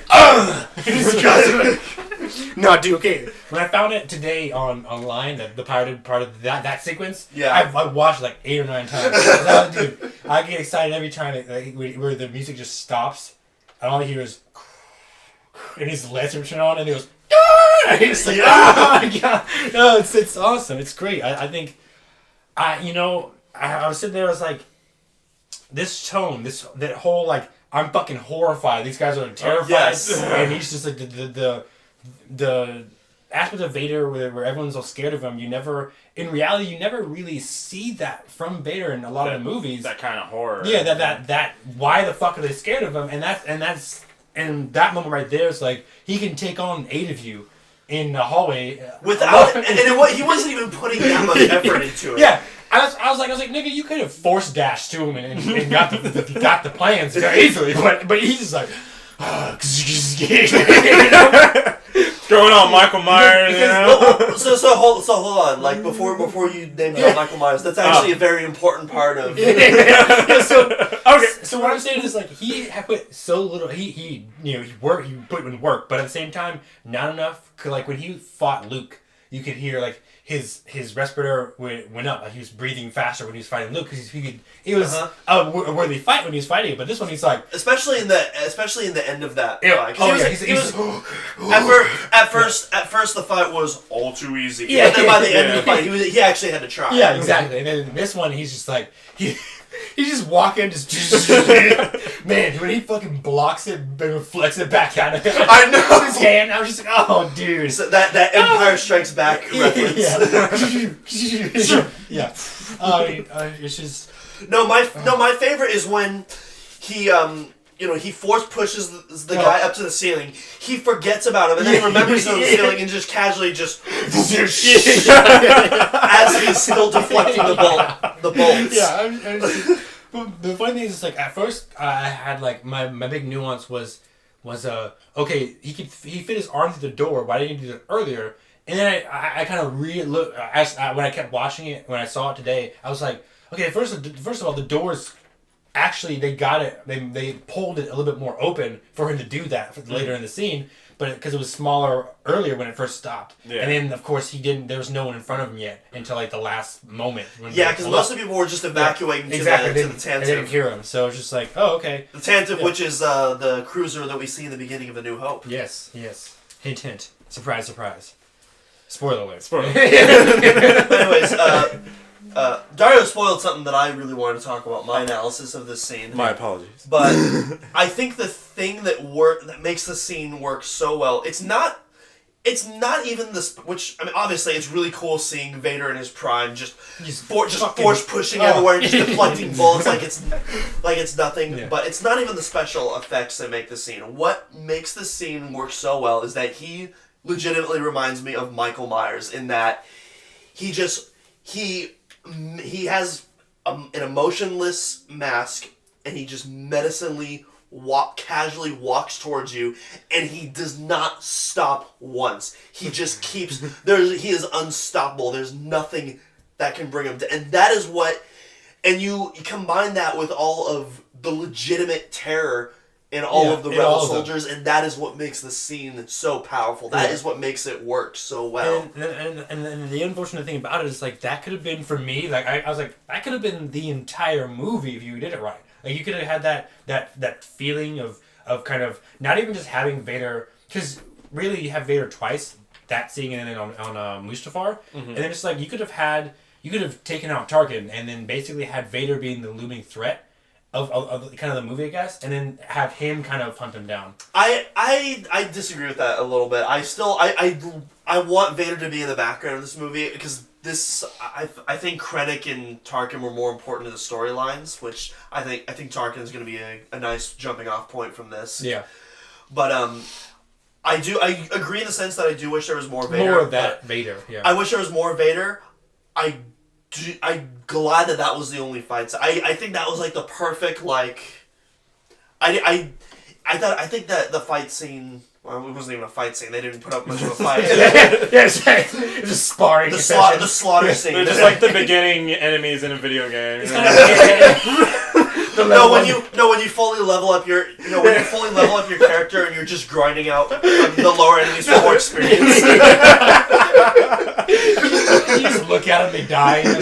No, dude, okay. When I found it today online, the pirated part of that sequence, I watched 8 or 9 times. Dude, I get excited every time where the music just stops, and all I hear is, and his lights are turn on, and he goes, and it's like, oh my god, no, it's awesome, it's great. I think, I was sitting there, I was like, this tone, that whole I'm fucking horrified. These guys are terrified, and he's just like the aspect of Vader where everyone's all scared of him. In reality, you never really see that from Vader in a lot of the movies. That kind of horror. Yeah, that why the fuck are they scared of him? And that moment right there is he can take on 8 of you in the hallway without, and he wasn't even putting that much effort into it. Yeah. I was like, nigga, you could have force dashed to him and got the plans very easily, but he's just like, throwing on Michael Myers. So hold on, before you name Michael Myers, that's actually a very important part of. So So what I'm saying is like he had put so little. He put in work, but at the same time not enough. Cause like when he fought Luke, you could hear like his respirator went up. Like he was breathing faster when he was fighting Luke because it was a worthy fight when he was fighting it. But this one he's like, especially in the end of that. Yeah. At first the fight was all too easy. Yeah. And then by the end of the fight, he actually had to try. Yeah, exactly. And then this one, he's just like he's just walking, just man. When he fucking blocks it and reflects it back at him, I know his hand. I was just like, oh, dude. So that Empire Strikes Back reference. Yeah. It's just my favorite is when he he force pushes the guy up to the ceiling. He forgets about him and then he remembers on the ceiling and just casually just as he's still deflecting the bolts. Yeah. The funny thing is, like at first I had like my big nuance was okay, he fit his arm through the door. Why didn't he do that earlier? And then I kind of re-look when I kept watching it, when I saw it today, I was like, okay, first of all, the doors actually they got it, they pulled it a little bit more open for him to do that later in the scene, but because it was smaller earlier when it first stopped, and then of course there was no one in front of him yet until like the last moment. Because most of the people were just evacuating to the Tantive. They didn't hear him, so it was just like, oh, okay. The Tantive, which is the cruiser that we see in the beginning of A New Hope. Yes. Hint, hint. Surprise, surprise. Spoiler alert. Anyways, Dario spoiled something that I really wanted to talk about, my analysis of this scene. My apologies. But I think the thing that makes the scene work so well, it's not even this, which, I mean, obviously it's really cool seeing Vader in his prime just force pushing everywhere and just deflecting bullets like it's nothing, but it's not even the special effects that make the scene. What makes the scene work so well is that he legitimately reminds me of Michael Myers in that he has an emotionless mask and he just menacingly casually walks towards you and he does not stop once. He just keeps he is unstoppable. There's nothing that can bring him down. And that is what, and you combine that with all of the legitimate terror in all of the rebel soldiers, and that is what makes the scene so powerful. That is what makes it work so well. And the unfortunate thing about it is, like, that could have been, for me, like, I was like, that could have been the entire movie if you did it right. Like, you could have had that feeling of kind of, not even just having Vader, because really you have Vader twice, that scene and then on Mustafar, and then it's like, you could have taken out Tarkin, and then basically had Vader being the looming threat of kind of the movie, I guess, and then have him kind of hunt him down. I disagree with that a little bit. I want Vader to be in the background of this movie because I think Krennic and Tarkin were more important to the storylines, which I think Tarkin is going to be a nice jumping off point from this. Yeah. But I agree in the sense that I do wish there was more Vader. More of that Vader. Yeah. I wish there was more Vader. I'm glad that was the only fights. I think that was like the perfect, like, I think that the fight scene, well, it wasn't even a fight scene. They didn't put up much of a fight. Yes, it was sparring. The slaughter scene. They're just like the beginning enemies in a video game. When you fully level up your character and you're just grinding out the lower enemies for more experience. You just look at them, they die. And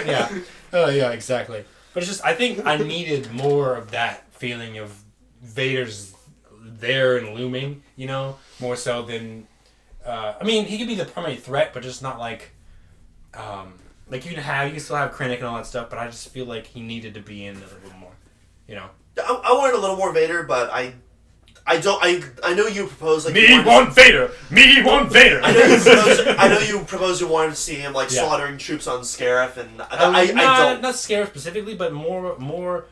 yeah. Oh yeah, exactly. But it's just, I think I needed more of that feeling of Vader's there and looming, more so than. I mean, he could be the primary threat, but just not like. Like you can still have Krennic and all that stuff, but I just feel like he needed to be in a little more, I wanted a little more Vader, but I know you proposed like Me want Vader. I know you proposed you wanted to see him like slaughtering troops on Scarif, and I don't. Not Scarif specifically, but more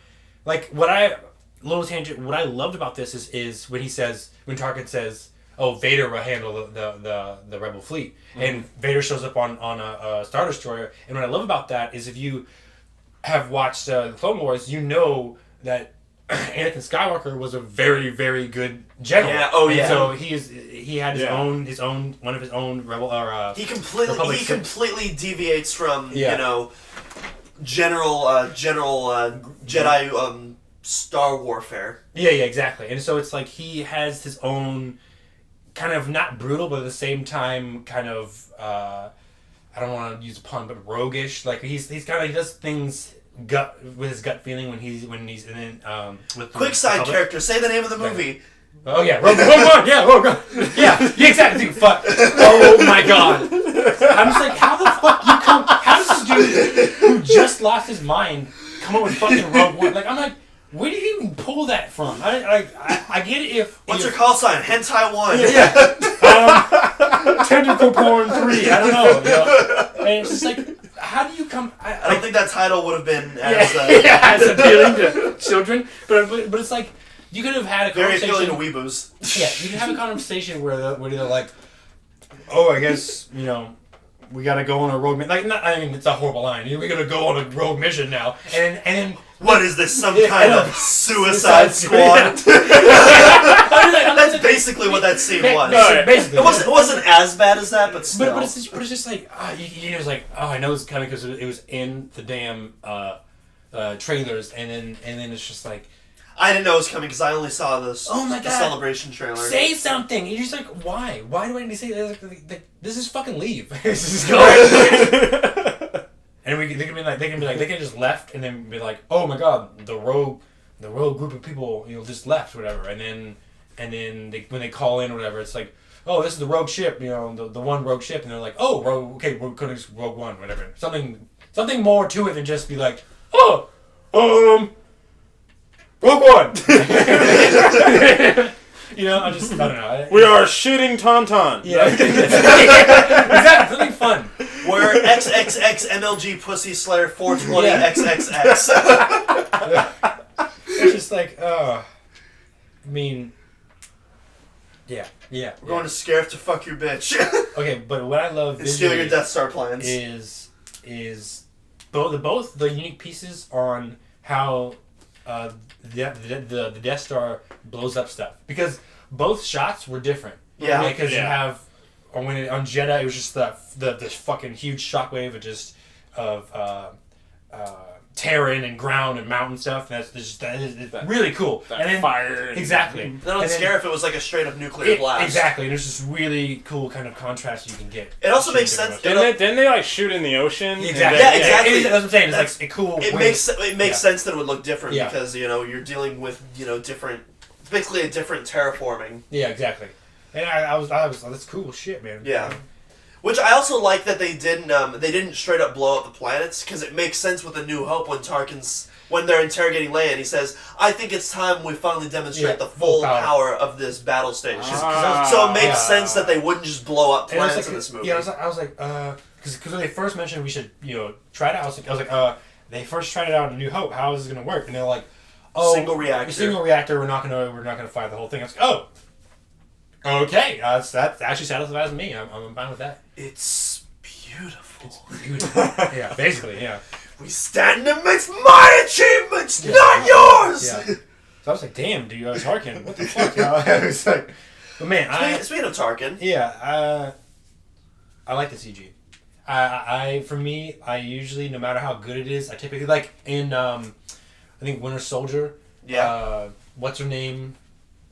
like what I loved about this is when Tarkin says, "Oh, Vader will handle the rebel fleet," and Vader shows up on a Star Destroyer. And what I love about that is if you have watched the Clone Wars, you know that Anakin Skywalker was a very, very good general. Yeah. Oh yeah. So he had his own one of his own rebel or he completely deviates from general Jedi Star Warfare. Yeah, exactly. And so it's like he has his own kind of not brutal, but at the same time kind of I don't want to use a pun, but roguish. Like he does things with his gut feeling when he's in with Quick side character. Say the name of the movie. Oh yeah, Rogue One. Yeah, Rogue One. Yeah, exactly. Dude, fuck. Oh my god. I'm just like, how the fuck how does this dude who just lost his mind come up with fucking Rogue One? Like, I'm like, where did he even pull that from? I get it if... What's your call sign? Hentai 1. Yeah. Tentacle Porn 3. I don't know. You know? And it's just like, how do you come... I don't think that title would have been as... as appealing to children. But it's like, you could have had a conversation... Very appealing to weeboos. Yeah, you can have a conversation where they're like, oh, I guess, you know... We gotta go on a rogue mission. It's a horrible line. We're gonna go on a rogue mission now. And then... What is this, some kind of Suicide Squad? That's basically what that scene was. Basically. It wasn't as bad as that, but still. But it's just like, he was like, oh, I know it's coming because it was in the damn trailers. And then it's just like... I didn't know it was coming because I only saw this. Oh my God. The celebration trailer. Say something. You're just like, why? Why do I need to say that? This is fucking leave. This is and they can just left and then be like, oh my God, the rogue group of people, you know, just left, whatever. And then when they call in or whatever, it's like, oh, this is the rogue ship, you know, the one rogue ship, and they're like, oh, rogue, okay, we're going to Rogue One, whatever. Something more to it than just be like, oh, Rogue One! You know, I don't know. We are shooting Tauntaun. Yeah. Exactly, something fun. We're XXX MLG Pussy Slayer 420 XXX. It's just like, I mean, yeah. We're going to Scarif to fuck your bitch. Okay, but what I love and steal your Death Star plans is both the unique pieces on how the Death Star blows up stuff, because both shots were different. Yeah, because you have on Jeddah it was just the fucking huge shockwave of terrain and ground and mountain stuff. That is really cool. That and then, fire. Exactly. Then on Scarif it was like a straight up nuclear blast. Exactly. And there's this really cool kind of contrast you can get. It also makes sense. Didn't they like shoot in the ocean? Exactly. Yeah, exactly. That's what I'm saying. It's like a cool. It makes sense that it would look different because you're dealing with different. It's basically a different terraforming. Yeah, exactly. And I was like, that's cool shit, man. Yeah. Which I also like that they didn't straight up blow up the planets, because it makes sense with A New Hope when they're interrogating Leia and he says, I think it's time we finally demonstrate the full power of this battle station. So it makes sense that they wouldn't just blow up planets in this movie. Yeah, I was like, because when they first mentioned we should, try it out, I was like, they first tried it out in A New Hope, how is it going to work? And they're like, oh, single reactor, we're not gonna fire the whole thing. I was like, oh, okay, that actually satisfies me. I'm fine with that. It's beautiful. It's beautiful. Yeah, basically, yeah. We stand amidst my achievements, not yours! Yeah. So I was like, damn, dude, Tarkin, what the fuck? I was like, but man, Speaking of Tarkin. Yeah, I like the CG. For me, I usually, no matter how good it is, I typically, like, in, I think Winter Soldier, what's her name?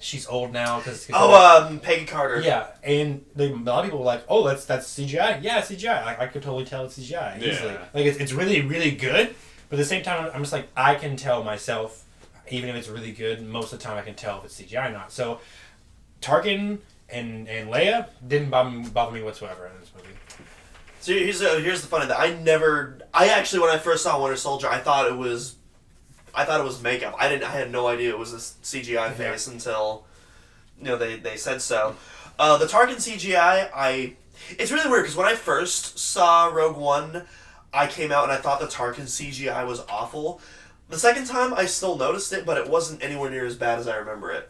She's old now. Peggy Carter. Yeah, and a lot of people were like, oh, that's CGI. Yeah, CGI. I could totally tell it's CGI easily. Yeah. Like, it's really, really good, but at the same time, I'm just like, I can tell myself, even if it's really good, most of the time I can tell if it's CGI or not. So, Tarkin and Leia didn't bother me whatsoever in this movie. So here's the funny thing. I actually, when I first saw Winter Soldier, I thought it was makeup. I had no idea it was a CGI face until they said so. The Tarkin CGI, it's really weird because when I first saw Rogue One, I came out and I thought the Tarkin CGI was awful. The second time I still noticed it, but it wasn't anywhere near as bad as I remember it.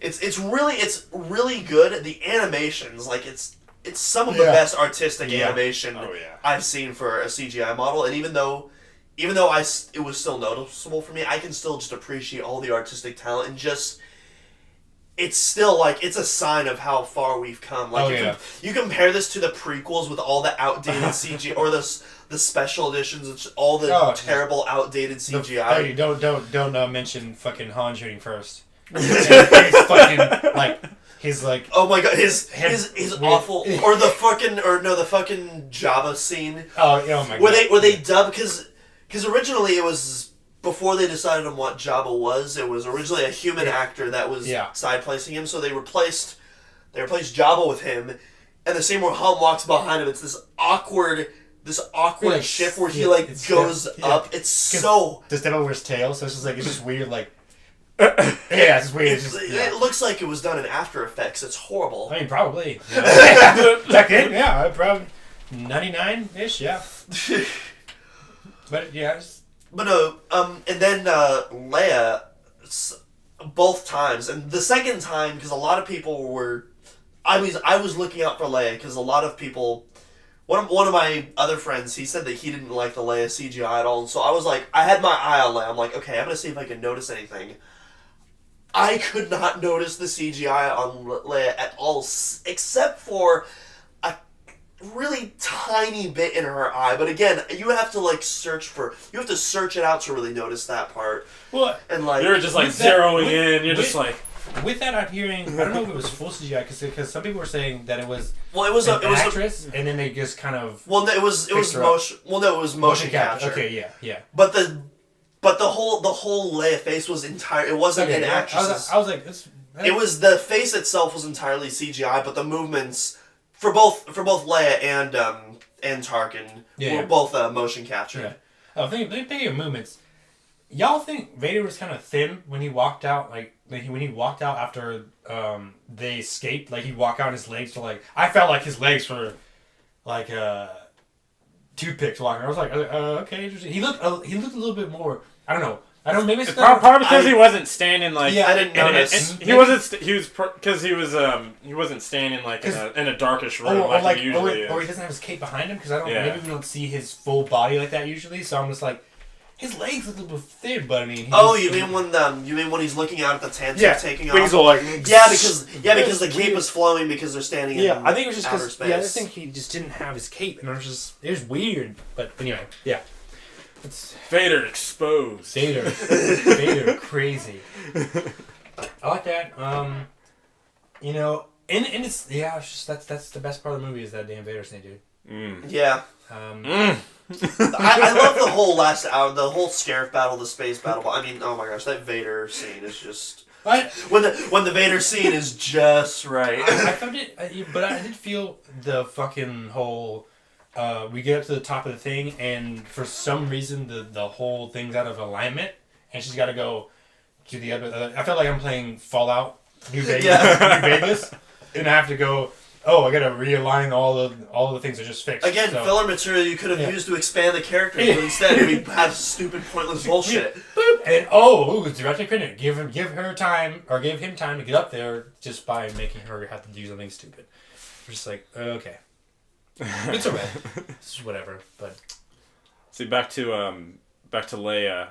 It's really good. The animations, like it's some of the best artistic animation I've seen for a CGI model, and even though it was still noticeable for me, I can still just appreciate all the artistic talent and just it's still like it's a sign of how far we've come. Like you compare this to the prequels with all the outdated CG or the special editions, which all the terrible outdated CGI. Don't mention fucking Han shooting first. He's fucking like. He's like, oh my god, his awful, or the fucking Jabba scene. Oh my god. Where they dubbed because originally it was before they decided on what Jabba was. It was originally a human actor that was side placing him. So they replaced Jabba with him, and the scene where Han walks behind him, it's this awkward shift where he goes up. It's so. Does Devil wears tail? So it's just weird like. Yeah, it's weird. It looks like it was done in After Effects. It's horrible. I mean, probably. Back then, probably 99-ish, yeah. But yeah. But no, and then Leia, both times, and the second time because a lot of people were, I was looking out for Leia because a lot of people. One of my other friends, he said that he didn't like the Leia CGI at all, and so I was like, I had my eye on Leia. I'm like, okay, I'm gonna see if I can notice anything. I could not notice the CGI on Leia at all, except for a really tiny bit in her eye. But again, you have to search it out to really notice that part. Well, and you're just zeroing in. You're just like. With that, I'm hearing. I don't know if it was full CGI because some people were saying that it was. Well, it was an actress, and then they just kind of. Well, it was motion. Well, no, it was motion capture. Okay, yeah. But the whole Leia face was entire. It wasn't an actress. I was like, it was the face itself was entirely CGI, but the movements for both Leia and Tarkin were both motion captured. Yeah. Oh, thinking of movements, y'all think Vader was kind of thin when he walked out? When he walked out after they escaped, he walked out and his legs were I felt like his legs were like toothpicks walking. I was like, okay, interesting. He looked a little bit more. I don't know. Maybe it's probably because he wasn't standing I didn't notice. He wasn't. He was because he wasn't standing in a darkish room he usually is. Or he doesn't have his cape behind him because I don't. Yeah. Maybe we don't see his full body like that usually. So I'm just like. His legs look a little bit thin, but I mean. You mean when he's looking out at the Tantive taking off? He's all because the cape is flowing because they're standing in I think it was just outer space. Yeah, I think he just didn't have his cape, and it was weird. But anyway, yeah. It's Vader exposed. Vader crazy. I like that. And it's it's just that's the best part of the movie is that damn Vader scene, dude. Yeah. I love the whole last hour, the whole Scarif battle, the space battle. I mean, oh my gosh, that Vader scene is just when the Vader scene is just right. I found it, but I did feel the fucking whole. We get up to the top of the thing, and for some reason the whole thing's out of alignment, and she's got to go to the other. I felt like I'm playing Fallout New Vegas, New Vegas, and I have to go. Oh, I gotta realign all the things that just fixed. Again, filler material you could have used to expand the characters, but instead we have stupid, pointless bullshit. Boop. And director couldn't give him time to get up there just by making her have to do something stupid. We're just like, okay, it's alright. It's whatever. But see, back to Leia.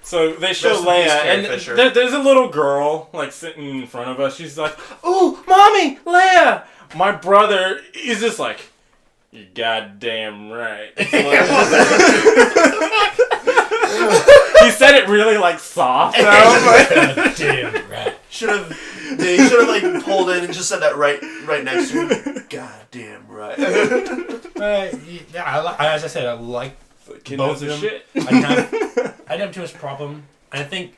So they show Leia, and there's a little girl sitting in front of us. She's like, "Oh, mommy, Leia!" My brother is just like, "You goddamn right." He said it really soft. Goddamn right. Should have pulled in and just said that right next to him. Goddamn right. As I said, I like. Both of them. Shit. I didn't have too much problem. And I think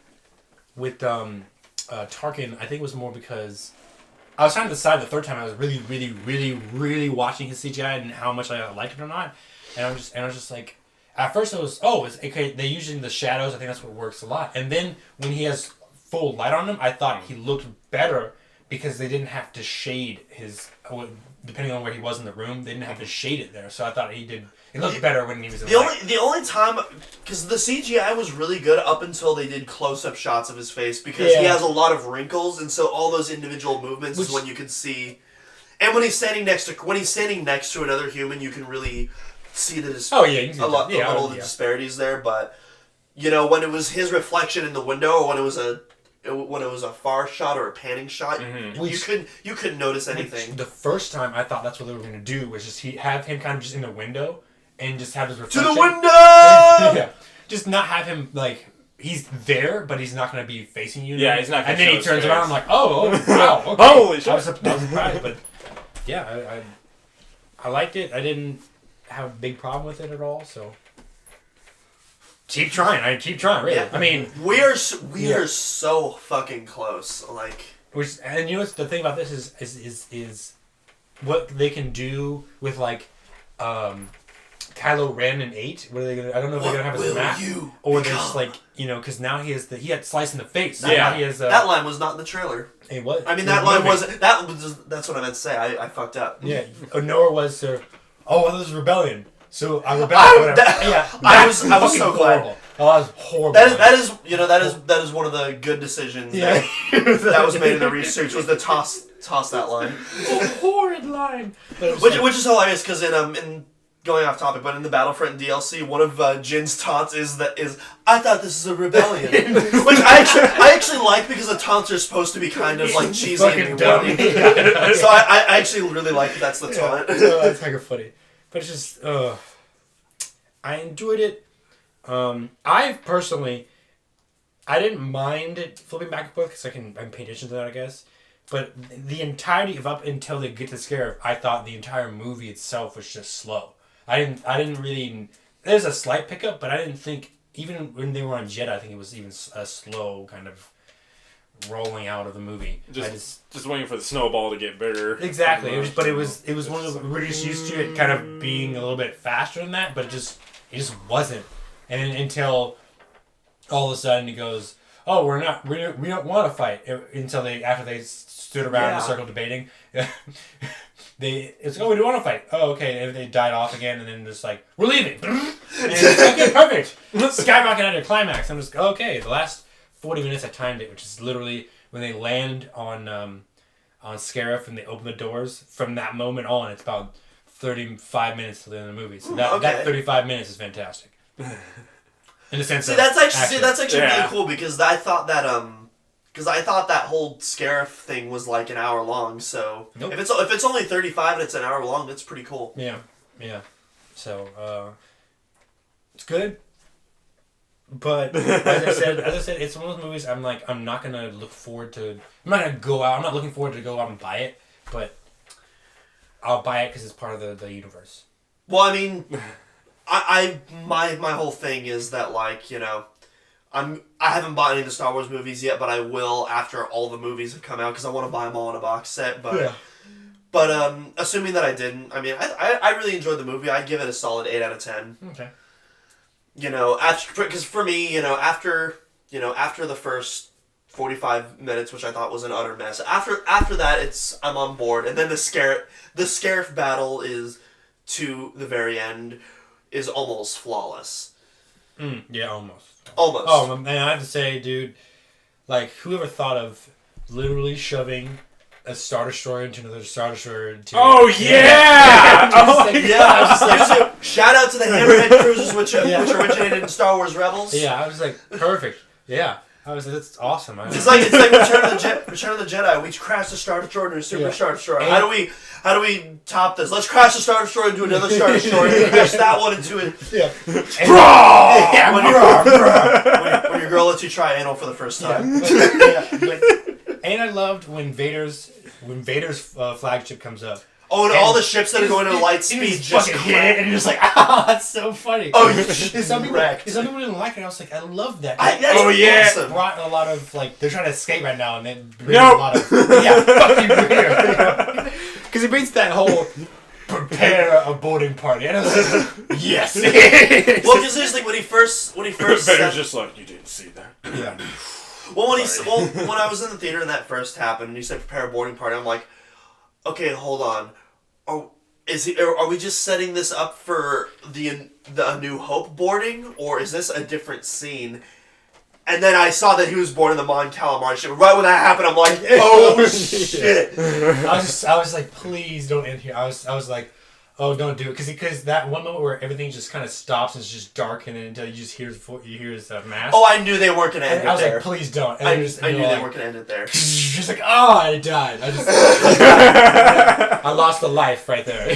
with Tarkin, I think it was more because I was trying to decide the third time I was really, really, really, really watching his CGI and how much I liked it or not. And I was just like, at first it was it's okay. They use it in the shadows. I think that's what works a lot. And then when he has full light on him, I thought he looked better because they didn't have to shade his. Depending on where he was in the room, they didn't have to shade it there. So I thought he did. It looked better when he was in the only time, because the CGI was really good up until they did close-up shots of his face because he has a lot of wrinkles, and so all those individual movements is when you can see. And when he's standing next to another human, you can really see that a lot of the disparities there. But you know, when it was his reflection in the window, or when it was a far shot or a panning shot, you couldn't notice anything. The first time I thought that's what they were gonna do was just have him kind of just in the window and just have his reflection. To the window. Yeah, just not have him like he's there, but he's not gonna be facing you. Yeah, he's not. Gonna and then he turns around. I'm like, oh wow, okay. Holy shit! I was surprised, but yeah, I liked it. I didn't have a big problem with it at all. So keep trying. Really. Yeah. I mean, we are so fucking close. Like, and you know what's the thing about this is what they can do with like Kylo Ren and 8. What are they gonna? I don't know if they're gonna have his map or just like because now he had sliced in the face. Yeah, now he has, that line was not in the trailer. It was. I mean, that line wasn't. That's what I meant to say. I fucked up. Yeah, nor was there. Oh, well, this is rebellion. So I rebelled. I was so glad. Horrible. Oh, that was horrible. That is one of the good decisions. Yeah. that was made in the research was to toss that line. Horrid line. Which is hilarious because in going off topic, but in the Battlefront DLC, one of Jin's taunts is I thought this is a rebellion, which I actually like because the taunts are supposed to be kind of like cheesy and dumb. So I actually really like that's the taunt. That's kind of funny, but it's just I enjoyed it. I personally, I didn't mind it flipping back and forth because I'm paying attention to that, I guess. But the entirety of up until they get to Scarif, I thought the entire movie itself was just slow. I didn't really. There's a slight pickup, but I didn't think even when they were on Jeddah, I think it was even a slow kind of rolling out of the movie. Just waiting for the snowball to get bigger. Exactly, it was one of the we're just used to it kind of being a little bit faster than that, but it just wasn't. And until all of a sudden he goes, "Oh, we don't want to fight." Until after they stood around in a circle debating. It's like, oh, we don't want to fight. Oh, okay. And they died off again, and then just like, we're leaving. And okay, perfect. Skyrocket at a climax. I'm just okay. The last 40 minutes I timed it, which is literally when they land on Scarif and they open the doors. From that moment on, it's about 35 minutes to the end of the movie. So that 35 minutes is fantastic. In the sense that's actually really cool because I thought that whole Scarif thing was like an hour long. So nope. if it's only 35 and it's an hour long, that's pretty cool. Yeah. So it's good. But as I said, it's one of those movies. I'm not gonna look forward to. I'm not looking forward to go out and buy it, but I'll buy it because it's part of the universe. Well, I mean, my whole thing is that I haven't bought any of the Star Wars movies yet, but I will after all the movies have come out because I want to buy them all in a box set. But assuming that I didn't, I mean, I really enjoyed the movie. I'd give it a solid 8 out of 10. Okay. Because for me, after the first 45 minutes, which I thought was an utter mess. After that, I'm on board, and then the Scarif battle is to the very end is almost flawless. Yeah, almost. Almost. Oh, man, I have to say, dude, like, whoever thought of literally shoving a Star Destroyer into another Star Destroyer into... Oh, yeah! Shout out to the Hammerhead cruisers, which originated in Star Wars Rebels. Yeah, I was like, perfect. Yeah. I was like, that's awesome. It's like Return of the Jedi. We crashed the Star Destroyer into a Super Star Destroyer. How do we top this? Let's crash the Star Destroyer into another Star Destroyer and crash that one into it. Yeah. When your girl lets you try anal for the first time. And I loved when Vader's flagship comes up. Oh, and all the ships that are going at light speed just hit it, and you're just like, that's so funny. Oh, you some people didn't like it. I was like, I love that. Awesome. Brought a lot of they're trying to escape right now, and then brings a lot of fucking weird. Because it brings that whole prepare a boarding party, and I was like, yes. Well, because seriously, when he first Vader's just like, you didn't see that. Yeah. Well, when I was in the theater and that first happened, and he said prepare a boarding party, I'm like, okay, hold on. Are we just setting this up for the A New Hope boarding, or is this a different scene? And then I saw that he was born in the Mon Calamari ship. Right when that happened, I'm like, oh shit! I was like, please don't end here. I was like, Oh, don't do it, because that one moment where everything just kind of stops and it's just dark, and then until you just hear his mask. Oh, I knew they weren't gonna end it there. I was like, please don't. And I knew they weren't gonna end it there. Just like, oh, I died. I lost a life right there.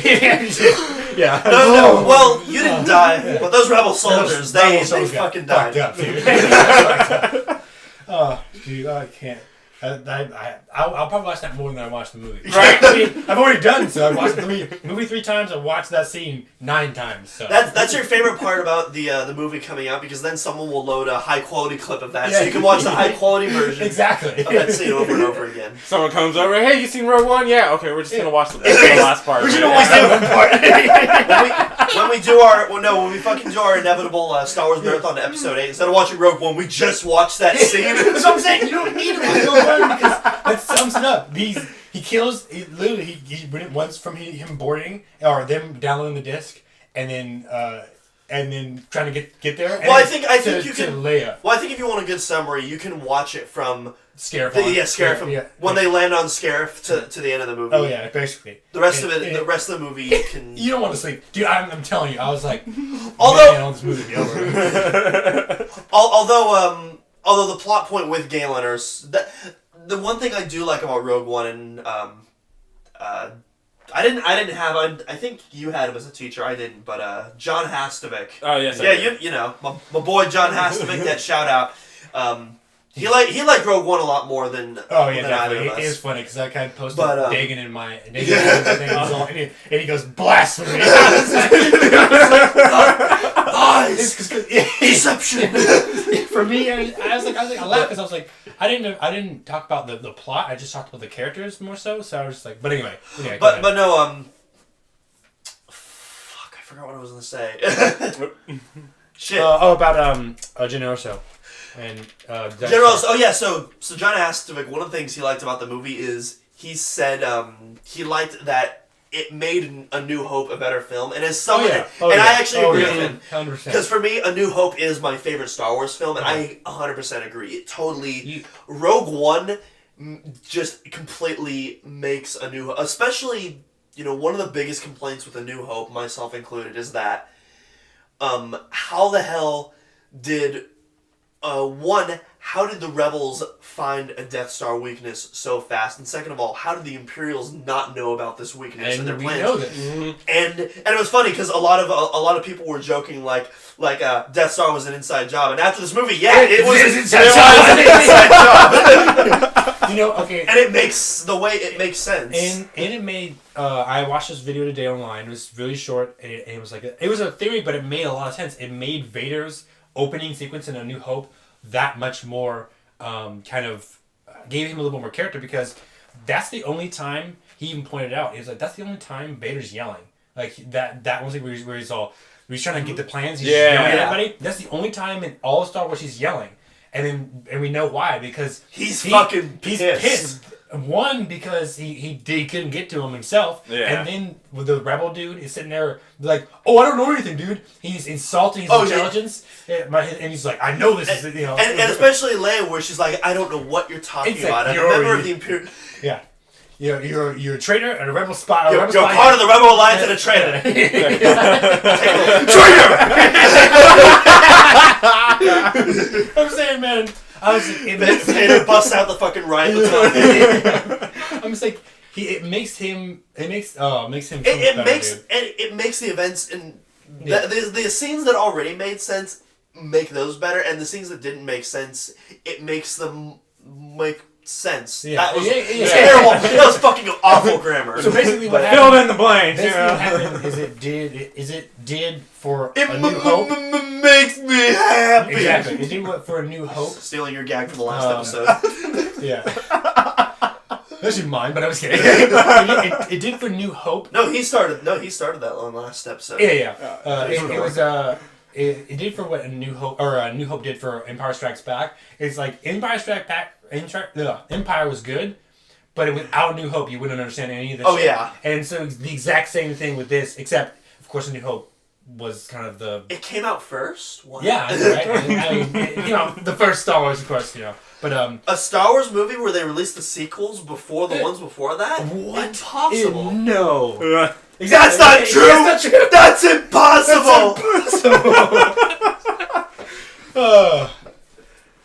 Yeah. No. Well, you didn't die, but those rebel soldiers, they fucking died. Fucked up, dude. Oh, dude, I can't. I'll probably watch that more than I watched the movie. Right? I mean, I've already done so. I've watched the movie 3 times. I've watched that scene 9 times. So That's your favorite part about the movie coming out, because then someone will load a high quality clip of that, so you can watch the high quality version exactly of that scene over and over again. Someone comes over, hey, you seen Rogue One? Yeah, okay, we're just gonna watch the last part. We're gonna watch that one part. when we fucking do our inevitable Star Wars marathon to episode 8, instead of watching Rogue One, we just watch that scene. That's what I'm saying. You don't need to watch Rogue One because that sums it up. He kills. He once from him boarding or them downloading the disc, and then trying to get there. Well, I think you can. Leia. Well, I think if you want a good summary, you can watch it from Scarif. When they land on Scarif to the end of the movie. Oh yeah, basically. The rest of the movie you can. You don't want to sleep, dude. I'm telling you, I was like, although man, this movie be over. although the plot point with Galen are the one thing I do like about Rogue One, and I think you had him as a teacher. I didn't, but John Hastovic. Oh yes. Yeah, you know my boy John Hastovic. That shout out. He liked Rogue One a lot more than definitely. It is funny because I kind of posted Dagan in my thing, and he goes blasphemy. Lies, deception. For me, I was like, I laughed because I was like, I didn't talk about the plot. I just talked about the characters more so. So I was just like, but anyway. But no, fuck, I forgot what I was gonna say. Shit. About Generoso. And Generoso. Oh yeah, so John Hastovic, one of the things he liked about the movie is he said he liked that it made A New Hope a better film, and as someone, I actually agree with him, 100%. because for me, A New Hope is my favorite Star Wars film, and I 100% agree. It totally Rogue One just completely makes A New Hope, especially one of the biggest complaints with A New Hope, myself included, is that how the hell did how did the Rebels find a Death Star weakness so fast? And second of all, how did the Imperials not know about this weakness in their plans? Know this. Mm-hmm. And it was funny because a lot of people were joking like Death Star was an inside job, and after this movie, it was an inside job. Okay. And it makes sense. And it made I watched this video today online. It was really short, and it was like it was a theory, but it made a lot of sense. It made Vader's opening sequence in A New Hope that much more kind of gave him a little more character, because that's the only time he even pointed out. He was like, that's the only time Vader's yelling. Like that one thing where he's trying to get the plans, he's yelling at everybody. That's the only time in all of Star Wars he's yelling. And we know why, because he's pissed. One, because he couldn't get to him himself, and then with the rebel dude is sitting there like, oh, I don't know anything, dude. He's insulting his intelligence, and he's like, I know this is and especially Leia, where she's like, I don't know what you're talking about. I'm a member of the Imperial. Yeah. You're a traitor and a rebel spy. You're part of the Rebel Alliance and a traitor. Traitor! I'm saying, man. I was like, Vader busts out the fucking riot baton. I'm just like, it makes the events and the scenes that already made sense make those better, and the scenes that didn't make sense, it makes them make sense. Yeah. That was terrible. That was fucking awful grammar. So basically, what happened? Filled in the blanks. Basically, what happened is it did for A New Hope. Makes me happy. Exactly. It did what for A New Hope. Stealing your gag from the last episode. Yeah. That's your mine, but I was kidding. It did for New Hope. No, he started that on last episode. Yeah. It did for what A New Hope New Hope did for Empire Strikes Back. It's like Empire was good, but without New Hope, you wouldn't understand any of this. Oh shit. yeah. And so it's the exact same thing with this, except of course A New Hope was kind of the. It came out first. What? Yeah, right. I mean, the first Star Wars, of course, but a Star Wars movie where they released the sequels before the ones before that. What? Impossible. No. That's not true! That's not true! That's impossible!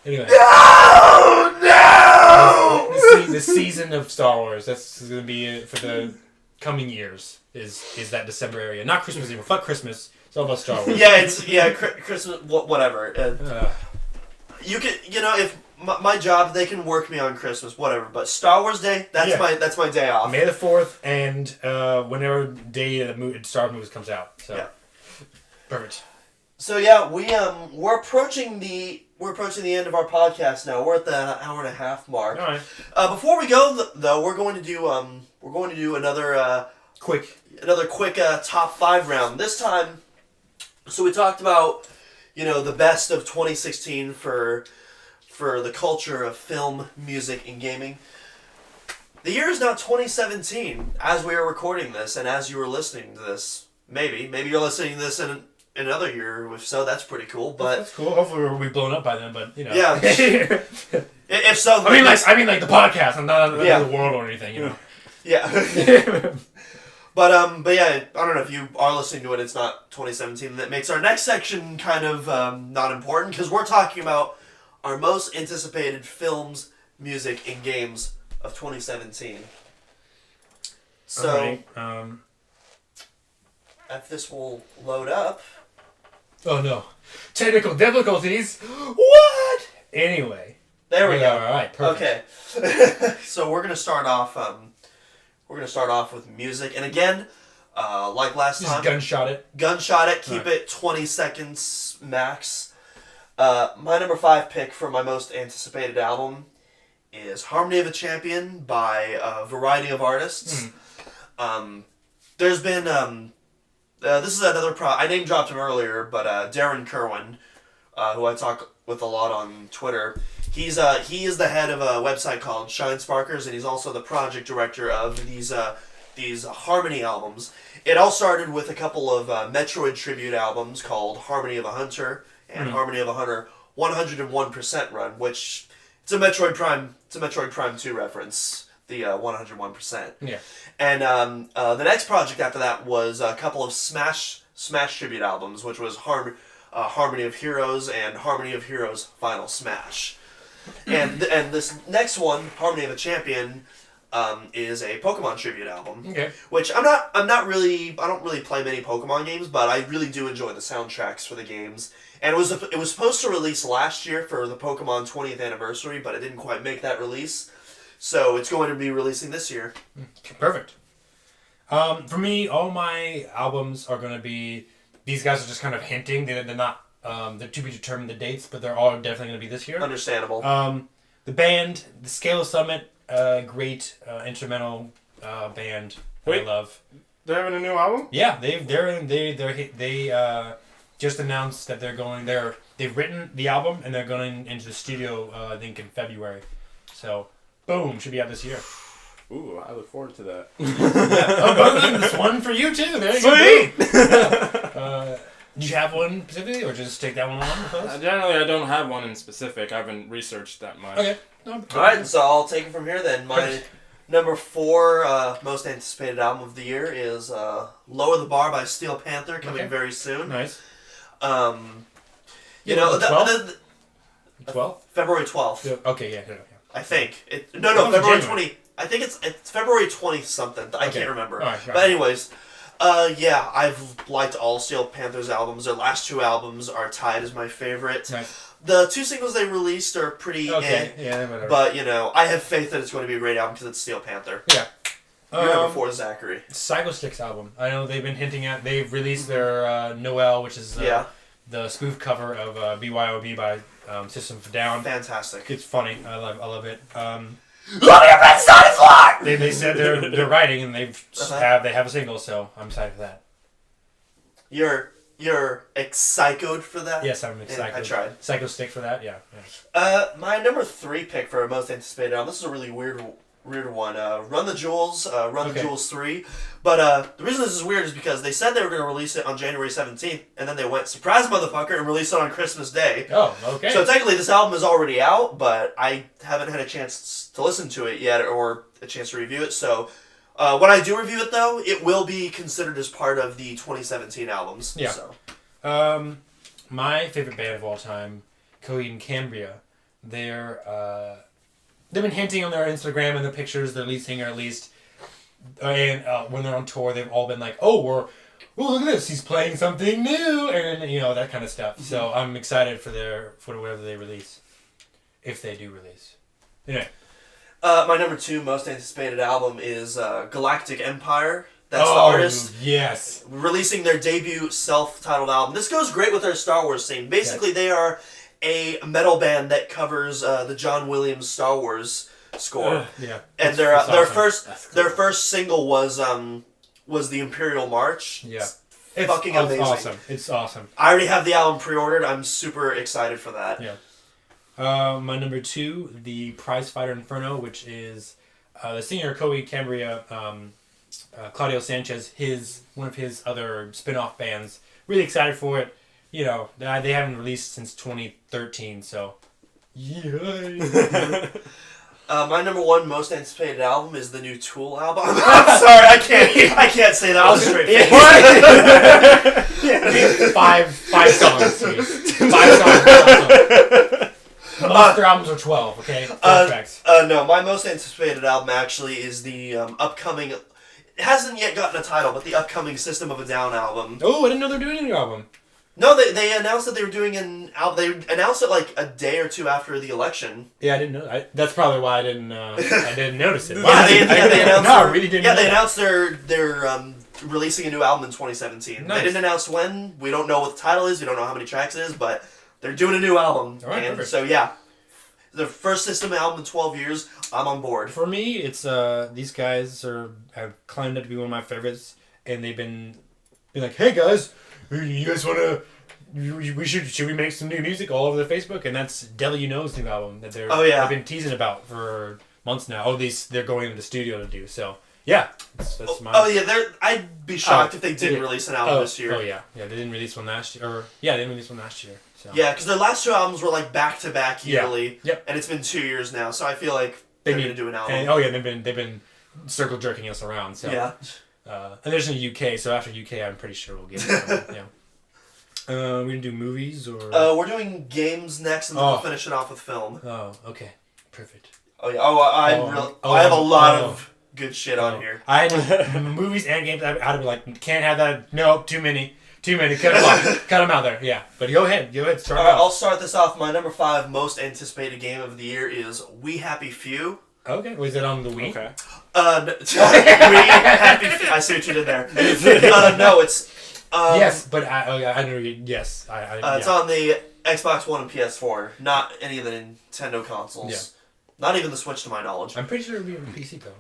Anyway. No! The season of Star Wars. That's going to be it for the coming years. Is that December area? Not Christmas Eve. Fuck Christmas. It's all about Star Wars. Christmas, whatever. You can, if my job, they can work me on Christmas, whatever. But Star Wars Day, that's my day off. May the 4th and whenever day the Star Wars movies comes out. So perfect. So yeah, we're approaching the end of our podcast now. We're at the hour and a half mark. All right. Before we go though, we're going to do another quick top 5 round. This time, so we talked about the best of 2016 for the culture of film, music, and gaming. The year is now 2017 as we are recording this, and as you are listening to this. Maybe you're listening to this in another year. If so, that's pretty cool. But that's cool. Hopefully, we'll be blown up by then. But yeah. If so, I mean like the podcast, and not the world or anything. Yeah. But yeah, I don't know if you are listening to it. It's not 2017. That makes our next section kind of not important because we're talking about our most anticipated films, music, and games of 2017. So, if this will load up. Oh no, technical difficulties. What? Anyway, there we go. All right, perfect. Okay, so we're gonna start off. We're gonna start off with music, and again, like last time, gunshot it. Keep it 20 seconds max. My number 5 pick for my most anticipated album is "Harmony of a Champion" by a variety of artists. There's been this is another I name dropped him earlier, but Darren Kerwin, who I talk with a lot on Twitter. He is the head of a website called Shine Sparkers, and he's also the project director of these Harmony albums. It all started with a couple of Metroid tribute albums called Harmony of a Hunter and Harmony of a Hunter 101% Run, which it's a Metroid Prime 2 reference, the 101%. Yeah. And the next project after that was a couple of Smash tribute albums, which was Harmony of Heroes and Harmony of Heroes Final Smash. And this next one, Harmony of a Champion, is a Pokemon tribute album. Okay. Which I don't really play many Pokemon games, but I really do enjoy the soundtracks for the games. And it was supposed to release last year for the Pokemon 20th anniversary, but it didn't quite make that release. So it's going to be releasing this year. Perfect. For me, all my albums are going to be. These guys are just kind of hinting. They're not. They're to be determined the dates, but they're all definitely going to be this year. Understandable. The band, the Scale Summit, great instrumental band. Wait, I love. They're having a new album? Yeah, they just announced that they've written the album and they're going into the studio. I think in February. So, boom, should be out this year. Ooh, I look forward to that. This one for you too. There you Sweet. go. Did you have one specifically, or just take that one on with us? Generally, I don't have one in specific. I haven't researched that much. Okay. All right, so I'll take it from here then. My number 4 most anticipated album of the year is "Lower the Bar" by Steel Panther, coming very soon. Nice. The 12th? February 12th. Yeah. Okay, yeah. I think February 20. I think it's February 20 something. I can't remember. All right. But anyways, I've liked all Steel Panther's albums. Their last 2 albums are tied as my favorite. Nice. The 2 singles they released are pretty whatever. But, I have faith that it's going to be a great album because it's Steel Panther. Yeah. You're number 4, Zachary. Psycho Stick's album. I know they've been hinting at. They've released their Noel, which is the spoof cover of BYOB by System of a Down. Fantastic. It's funny. I love it. Love your best on the floor! They said they're writing and they have a single, so I'm excited for that. You're excited for that? Yes, I'm excited. I tried. Psycho Stick for that, yeah. My number 3 pick for most anticipated album. This is a really weird one. Run the Jewels. The Jewels 3. But the reason this is weird is because they said they were going to release it on January 17th, and then they went, surprise motherfucker, and released it on Christmas Day. Oh, okay. So technically this album is already out, but I haven't had a chance to listen to it yet or a chance to review it. So When I do review it, though, it will be considered as part of the 2017 albums. Yeah. So. My favorite band of all time, Coheed and Cambria. They've been hinting on their Instagram and their pictures, their lead singer at least, and when they're on tour, they've all been like, oh, look at this, he's playing something new, and that kind of stuff. Mm-hmm. So I'm excited for whatever they release, if they do release. Anyway. My number 2 most anticipated album is Galactic Empire. That's the artist. Yes. Releasing their debut self-titled album. This goes great with their Star Wars theme. Basically, They are a metal band that covers the John Williams Star Wars score. Yeah. And their first single was the Imperial March. Yeah. It's fucking amazing. Awesome. It's awesome. I already have the album pre-ordered. I'm super excited for that. Yeah. My number 2, the Prize Fighter Inferno, which is the singer Coheed Cambria, Claudio Sanchez, one of his other spin-off bands. Really excited for it. They haven't released since 2013, so yay. My number 1 most anticipated album is the new Tool album. I'm sorry, I can't say that. I was straight face. Five songs, please. 5 songs. Most of their albums are 12, okay? 12 tracks. No, my most anticipated album actually is the upcoming. It hasn't yet gotten a title, but the upcoming System of a Down album. Oh, I didn't know they were doing a new album. No, they announced that they were doing an album. They announced it like a day or 2 after the election. Yeah, I didn't know. That's probably why I didn't notice it. They announced. No, I really didn't. Yeah, they announced they're releasing a new album in 2017. Nice. They didn't announce when. We don't know what the title is. We don't know how many tracks it is, but they're doing a new album. All right, and perfect. so yeah, the first System album in 12 years. I'm on board. For me, it's these guys have climbed up to be one of my favorites, and they've been like, hey guys, you guys want to? Should we make some new music all over the Facebook? And that's Deli You Know's new album that they've been teasing about for months now. Oh, they're going into the studio to do. So yeah, that's my. Oh yeah, I'd be shocked if they didn't release an album this year. Oh yeah, they didn't release one last year. They didn't release one last year. So. Yeah, because their last 2 albums were like back to back yearly. Yep. And it's been 2 years now, so I feel like they're gonna do an album. And, they've been circle jerking us around. So yeah. And there's no UK, so after UK, I'm pretty sure we'll get it. Yeah. We're gonna do movies or. We're doing games next, and then we'll finish it off with film. Oh, okay, perfect. Oh yeah. I have a lot of good shit on here. I had movies and games. I'd be like, can't have that. No, too many. Cut them off. Cut them out there. Yeah, but go ahead. Start. Alright, I'll start this off. My number 5 most anticipated game of the year is We Happy Few. Okay, was it on the Wii? Okay. We Happy Few. I see what you did there. No, it's. Yes, but I know. Yes, It's on the Xbox One and PS4, not any of the Nintendo consoles. Yeah. Not even the Switch, to my knowledge. I'm pretty sure it'll be on PC though.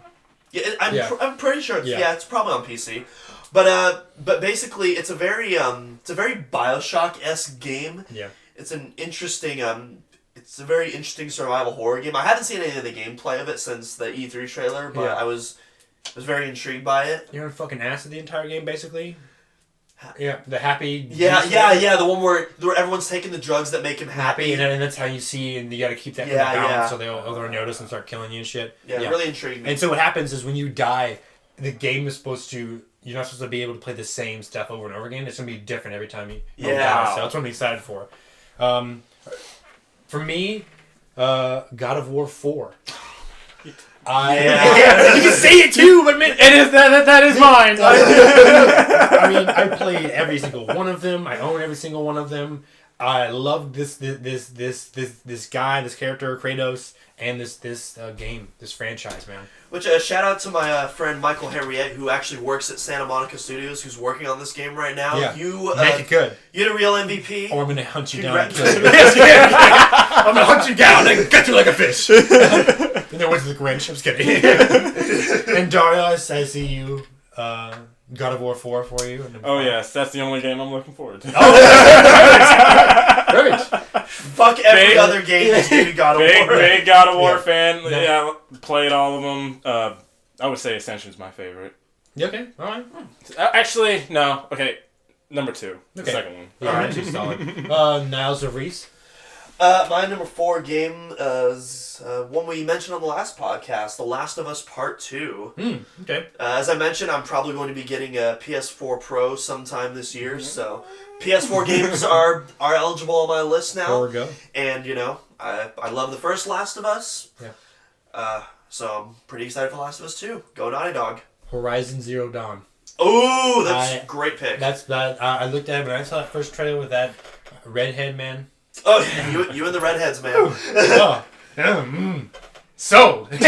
Yeah, I'm pretty sure. It's probably on PC. But basically, it's a very BioShock-esque game. Yeah. It's an interesting it's a very interesting survival horror game. I haven't seen any of the gameplay of it since the E3 trailer, but I was very intrigued by it. You're on fucking acid the entire game, basically. Yeah, the happy. Yeah. The one where everyone's taking the drugs that make him happy, and that's how you see, and you got to keep that kind of balance, so they'll notice and start killing you and shit. Yeah, really intrigued me. And so what happens is when you die, the game is supposed to. You're not supposed to be able to play the same stuff over and over again. It's gonna be different every time you die. So that's what I'm excited for. For me, God of War 4. You can say it too, but man, that is mine. I mean, I played every single one of them. I own every single one of them. I love this guy, this character, Kratos, and this game, this franchise, man. Which shout out to my friend Michael Harriet, who actually works at Santa Monica Studios, who's working on this game right now. Yeah. You make it good. You're the real MVP. Or I'm gonna hunt you down and kill you. I'm gonna hunt you down and gut you like a fish. And then went to the Grinch. I'm just kidding. And Darius, I see you. God of War 4 for you. Oh yes, that's the only game I'm looking forward to. Perfect. Fuck every other game that's giving God of War. Big God of War fan. Yeah, played all of them. I would say Ascension's my favorite. Okay, alright. Actually, no. Okay, number 2. The second one. Alright, too solid. Niles of Reese. My number 4 game is one we mentioned on the last podcast, The Last of Us Part 2. Okay. As I mentioned, I'm probably going to be getting a PS4 Pro sometime this year, so PS4 games are eligible on my list now. There we go. And, I love the first Last of Us. Yeah. So I'm pretty excited for Last of Us 2. Go Naughty Dog. Horizon Zero Dawn. Ooh, that's a great pick. That's that. I looked at it when I saw that first trailer with that redhead man. Oh, you and the redheads, man. Oh, sold. We're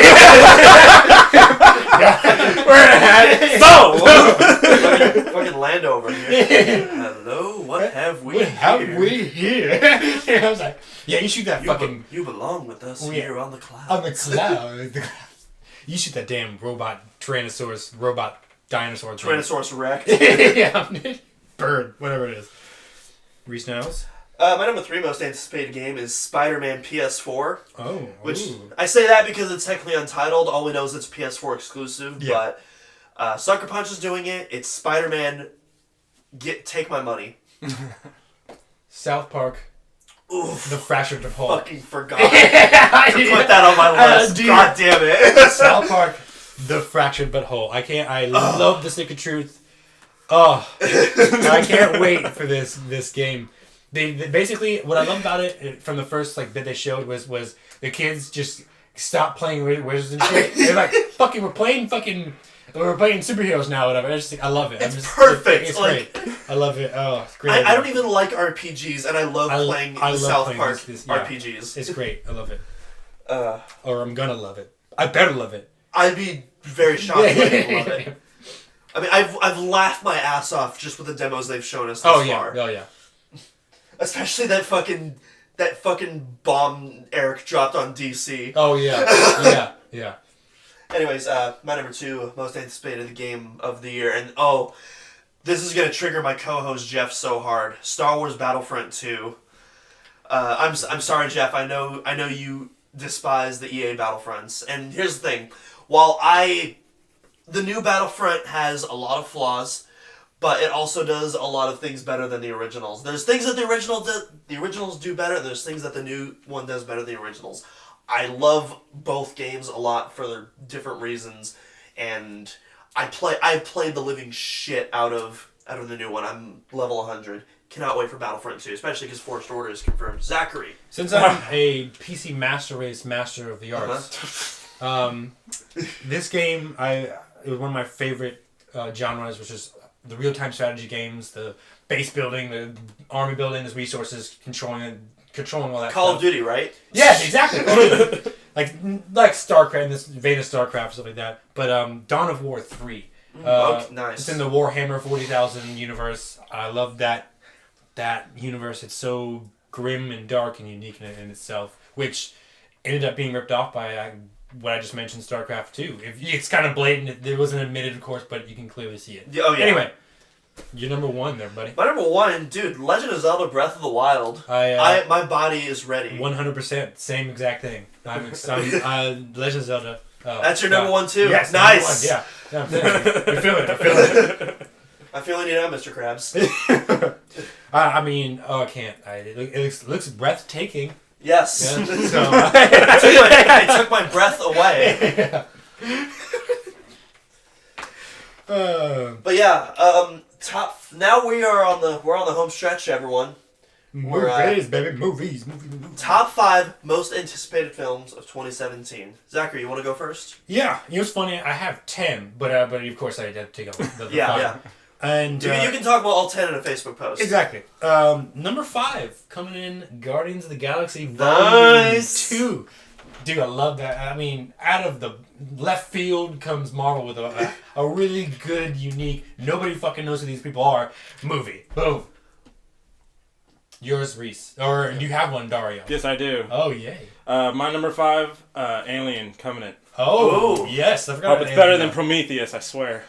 sold. Fucking Landover here. Hello, what have we here? I was like, yeah, you shoot that fucking. You belong with us here on the cloud. On the cloud. You shoot that damn robot dinosaur. Tyrannosaurus Rex. Yeah, bird, whatever it is. Reese knows. My number 3 most anticipated game is Spider-Man PS4. Oh. Which, I say that because it's technically Untitled. All we know is it's PS4 exclusive. Yeah. But Sucker Punch is doing it. It's Spider-Man. Take my money. South Park. Oof. The Fractured Whole. Fucking forgot to put that on my list. God damn it. South Park. The Fractured But Whole. I love The Stick of Truth. Oh. I can't wait for this game. They basically, what I love about it from the first bit they showed was the kids just stopped playing wizards and shit. They're like, fucking, we're playing superheroes now, whatever. I love it. It's perfect. It's great. I love it. Oh, it's great. I don't even like RPGs, and I love playing the South Park RPGs. It's great. I love it. Or I'm gonna love it. I better love it. I'd be very shocked if I didn't love it. I mean, I've laughed my ass off just with the demos they've shown us thus far. Oh yeah. Especially that fucking bomb Eric dropped on DC. Oh yeah. Yeah. Anyways, my number 2 most anticipated game of the year, and this is gonna trigger my co-host Jeff so hard. Star Wars Battlefront 2. I'm sorry, Jeff. I know you despise the EA Battlefronts, and here's the thing: while the new Battlefront has a lot of flaws, but it also does a lot of things better than the originals. There's things that the originals do better, and there's things that the new one does better than the originals. I love both games a lot for their different reasons, and I've played the living shit out of the new one. I'm level 100. Cannot wait for Battlefront 2, especially because Forced Order is confirmed. Zachary. Since I'm a PC master race master of the arts, this game it was one of my favorite genres, which is the real-time strategy games, the base building, the army building, the resources, controlling all that Call stuff. of Duty, right? Yeah, exactly. like StarCraft, in this vein of StarCraft, stuff like that. But Dawn of War 3. Nice. It's in the Warhammer 40,000 universe. I love that universe. It's so grim and dark and unique in itself, which ended up being ripped off by what I just mentioned, StarCraft 2. It's kind of blatant. It wasn't admitted, of course, but you can clearly see it. Oh, yeah. Anyway, you're number 1 there, buddy. My number 1, dude, Legend of Zelda Breath of the Wild. My body is ready. 100%. Same exact thing. I'm Legend of Zelda. That's your number 1 too? Yes. Nice. Yeah. I'm feeling it. I'm feeling you now, Mr. Krabs. I can't. It looks breathtaking. Yes. Yeah, it took my breath away. But yeah, now we're on the home stretch, everyone. Movies, baby, movies. Top 5 most anticipated films of 2017. Zachary, you want to go first? Yeah, it's funny. I have 10, but of course I had to take the 5. Yeah. And you can talk about all 10 in a Facebook post. Exactly. Number 5 coming in, Guardians of the Galaxy Nice. Volume 2. Dude, I love that. I mean, out of the left field comes Marvel with a really good, unique, nobody fucking knows who these people are movie. Boom. Yours, Reese. Or do you have one, Dario? Yes, I do. Oh, yay. My number 5, Alien Covenant. Oh, yes. I forgot. It's better than Prometheus, I swear.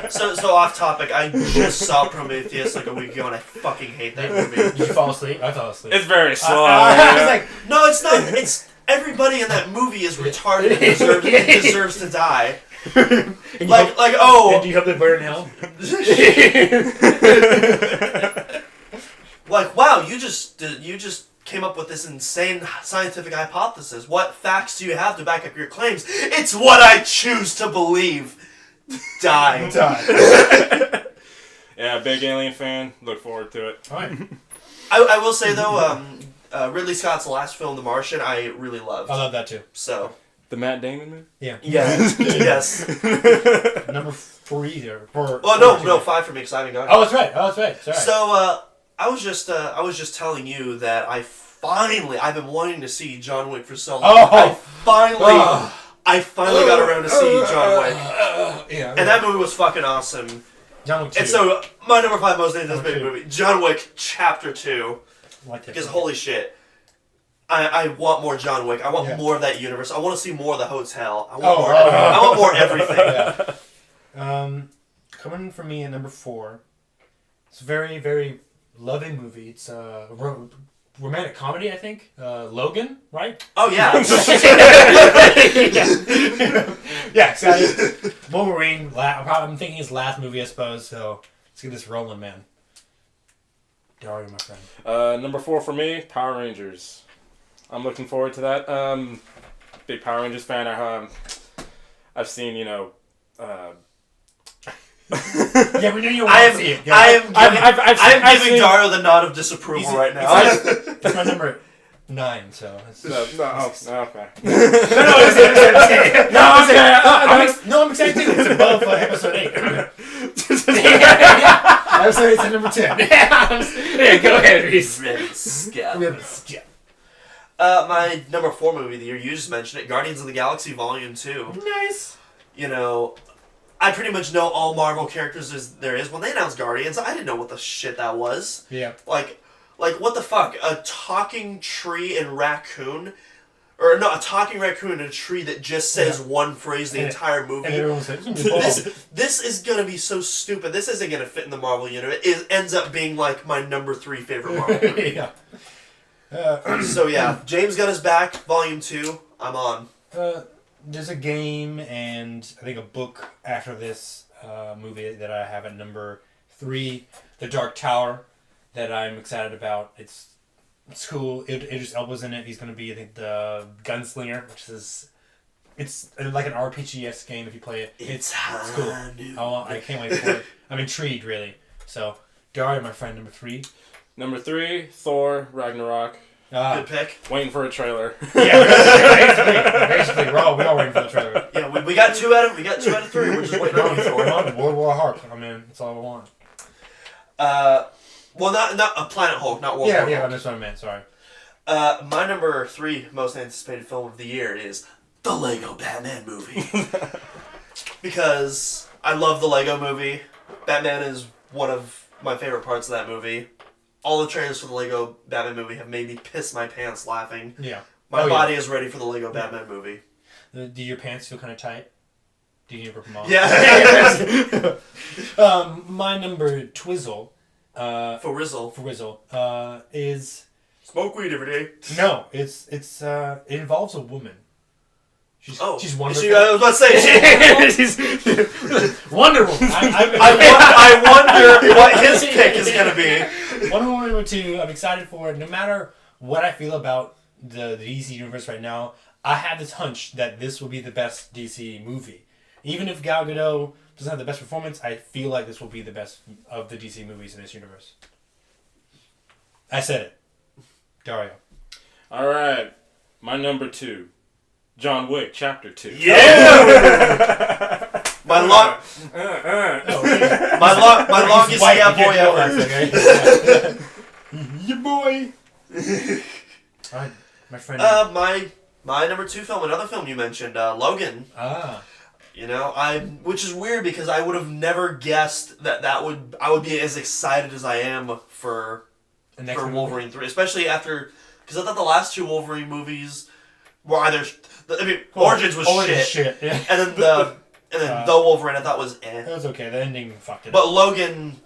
So off topic, I just saw Prometheus like a week ago and I fucking hate that movie. Did you fall asleep? I fell asleep. It's very slow. I was like, no, it's not. It's everybody in that movie is retarded and deserves to die. And do you hope they burn in hell? like, wow, you just came up with this insane scientific hypothesis. What facts do you have to back up your claims? It's what I choose to believe. Die. Yeah, big Alien fan. Look forward to it. All right. I will say though, Ridley Scott's last film, The Martian, I really loved. I love that too. So. The Matt Damon movie? Yeah. Yes. Yes. Number 3 there. No, 5 for me because I haven't gone. Oh, that's right. Sorry. So I was just telling you that I've been wanting to see John Wick for so long. I finally got around to see John Wick. Yeah. And that movie was fucking awesome. John Wick 2. And so my number 5 most anticipated movie, John Wick Chapter 2. Because holy shit. I want more John Wick. I want more of that universe. I want to see more of the hotel. I want more everything. Yeah. Coming from me at number 4. It's a very, very loving movie. It's a romantic comedy, I think. Logan, right? Oh, yeah. Yeah, exactly. Wolverine, I'm thinking his last movie, I suppose, so let's get this rolling, man. Dario, my friend. Number 4 for me, Power Rangers. I'm looking forward to that. Big Power Rangers fan. I've seen, Yeah, we know you want to see it. I'm giving Dario the nod of disapproval right now. That's my number 9, so. okay. I'm excited too. It's above episode 8. Episode 8's at number 10. Yeah, go ahead, Reese. My number 4 movie of the year, you just mentioned it, Guardians of the Galaxy Volume 2. Nice. You know, I pretty much know all Marvel characters there is. When they announced Guardians, I didn't know what the shit that was. Yeah. Like what the fuck? A talking tree and raccoon? Or no, a talking raccoon and a tree that just says one phrase the entire movie. And everyone says, this is gonna be so stupid. This isn't gonna fit in the Marvel universe. It ends up being like my number 3 favorite Marvel movie. Yeah. So yeah, James Gunn is back, Volume 2. I'm on. There's a game and I think a book after this movie that I have at number 3, The Dark Tower, that I'm excited about. It's cool. Idris Elba's in it. He's going to be, I think, the gunslinger, which is... It's like an RPG-esque game if you play it. It's cool. I can't wait for it. I'm intrigued, really. So, Dario, my friend, number 3. Number 3, Thor, Ragnarok. Good pick. Waiting for a trailer. Yeah, basically, we all waiting for the trailer. Yeah, we got 2 out of 3. We're just waiting on Thor. World War Hulk. I mean, that's all I want. Well, not a Planet Hulk, not World War Hulk. Yeah, that's what I meant. Sorry. My number 3 most anticipated film of the year is the Lego Batman movie. Because I love the Lego movie. Batman is one of my favorite parts of that movie. All the trailers for the Lego Batman movie have made me piss my pants laughing. Yeah. My body is ready for the Lego Batman movie. Do your pants feel kind of tight? Do you need to rip them off? Yeah. My number Twizzle. For Rizzle. Is... Smoke weed every day. No, it involves a woman. She's wonderful. I was about to say, she's Wonder Woman. I wonder what his pick is going to be. Wonder Woman number 2, I'm excited for it. No matter what I feel about the DC universe right now, I have this hunch that this will be the best DC movie. Even if Gal Gadot doesn't have the best performance, I feel like this will be the best of the DC movies in this universe. I said it. Dario. All right. My number 2. John Wick, Chapter 2. Yeah! my longest yeah boy ever. Yeah boy! Alright, my friend. My number 2 film, another film you mentioned, Logan. You know, which is weird because I would have never guessed I would be as excited as I am for Wolverine 3, especially after, because I thought the last 2 Wolverine movies were either, Origins was shit. Yeah. And then the Wolverine I thought was eh. It was okay. The ending fucked it but up. Logan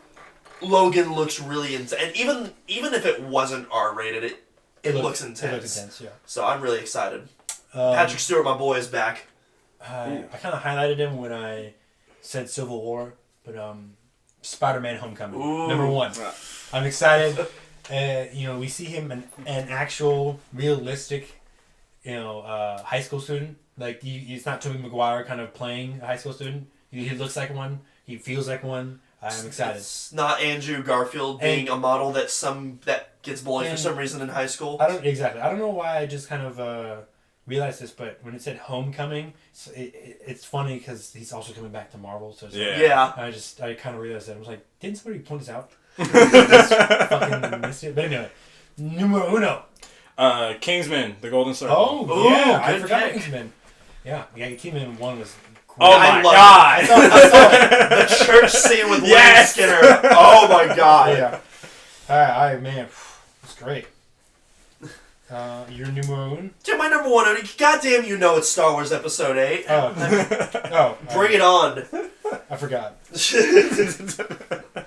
looks really intense, and even if it wasn't R-rated, it looks intense. It looks intense, yeah. So I'm really excited. Patrick Stewart, my boy, is back. I kind of highlighted him when I said Civil War, but Spider-Man: Homecoming, Ooh. number 1. I'm excited. we see him an actual realistic, high school student. Like it's not Tobey Maguire kind of playing a high school student. He looks like one. He feels like one. I'm excited. It's not Andrew Garfield being a model that gets bullied for some reason in high school. I don't know why I just kind of realized this, but when it said Homecoming, it's funny because he's also coming back to Marvel. So yeah. I kind of realized that. I was like, didn't somebody point this out? I fucking missed it. But anyway, numero uno. Kingsman, The Golden Circle. Oh yeah, I forgot pick. Kingsman. Yeah, Kingsman 1 was. Oh I my love god! I saw the church scene with Yes! Leonard Skinner. Oh my god! Yeah. Man, it's great. Your numero uno? Dude, my number one. Goddamn, it's Star Wars Episode 8. Bring it on. I forgot.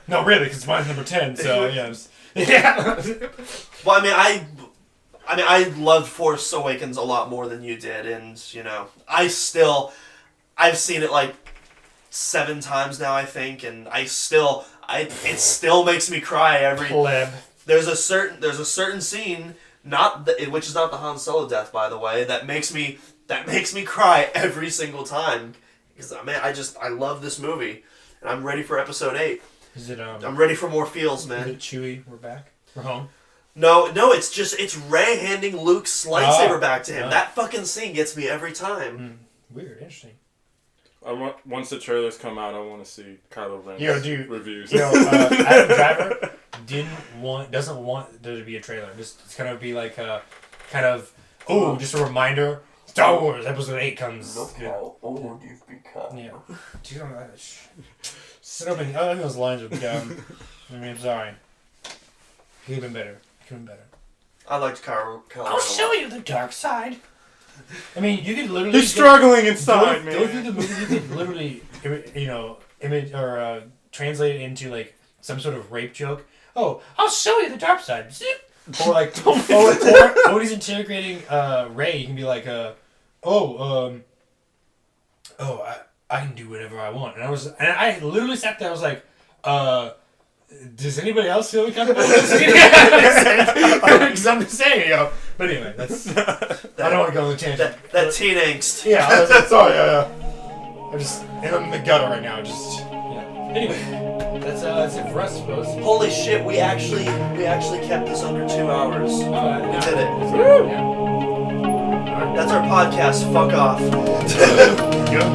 No, really, because mine's number 10. So yeah. Well, I loved Force Awakens a lot more than you did, and I've seen it like 7 times now, I think, and it still makes me cry every. Pleb. There's a certain scene, which is not the Han Solo death, by the way, that makes me cry every single time, because I love this movie, and I'm ready for Episode 8. Is it I'm ready for more feels, man. Is it Chewie? We're back. We're home. No, it's Rey handing Luke's lightsaber back to him. That fucking scene gets me every time. Weird, interesting. Once the trailers come out, I want to see Kylo Ren's reviews. Adam Driver doesn't want there to be a trailer. It's gonna be like just a reminder. Star Wars Episode 8 comes. Look how old you've become. Yeah. I think those lines are dumb. I'm sorry. Could have been better. I liked Kylo. I'll show you the dark side. You could literally. He's struggling inside, man. Go through the movie. You could literally, image or translate it into like some sort of rape joke. Oh, I'll show you the dark side. Or like, or when he's interrogating Ray, you can be like, I can do whatever I want. And I literally sat there. I was like, does anybody else feel comfortable with this? Because I'm just saying, But anyway, I don't want to go on the tangent. That teen angst. Yeah, I was like, sorry, I'm in the gutter right now. Anyway, that's it for us, I suppose. Holy shit, we actually kept this under 2 hours. We did it. Yeah. That's our podcast. Fuck off. Yep.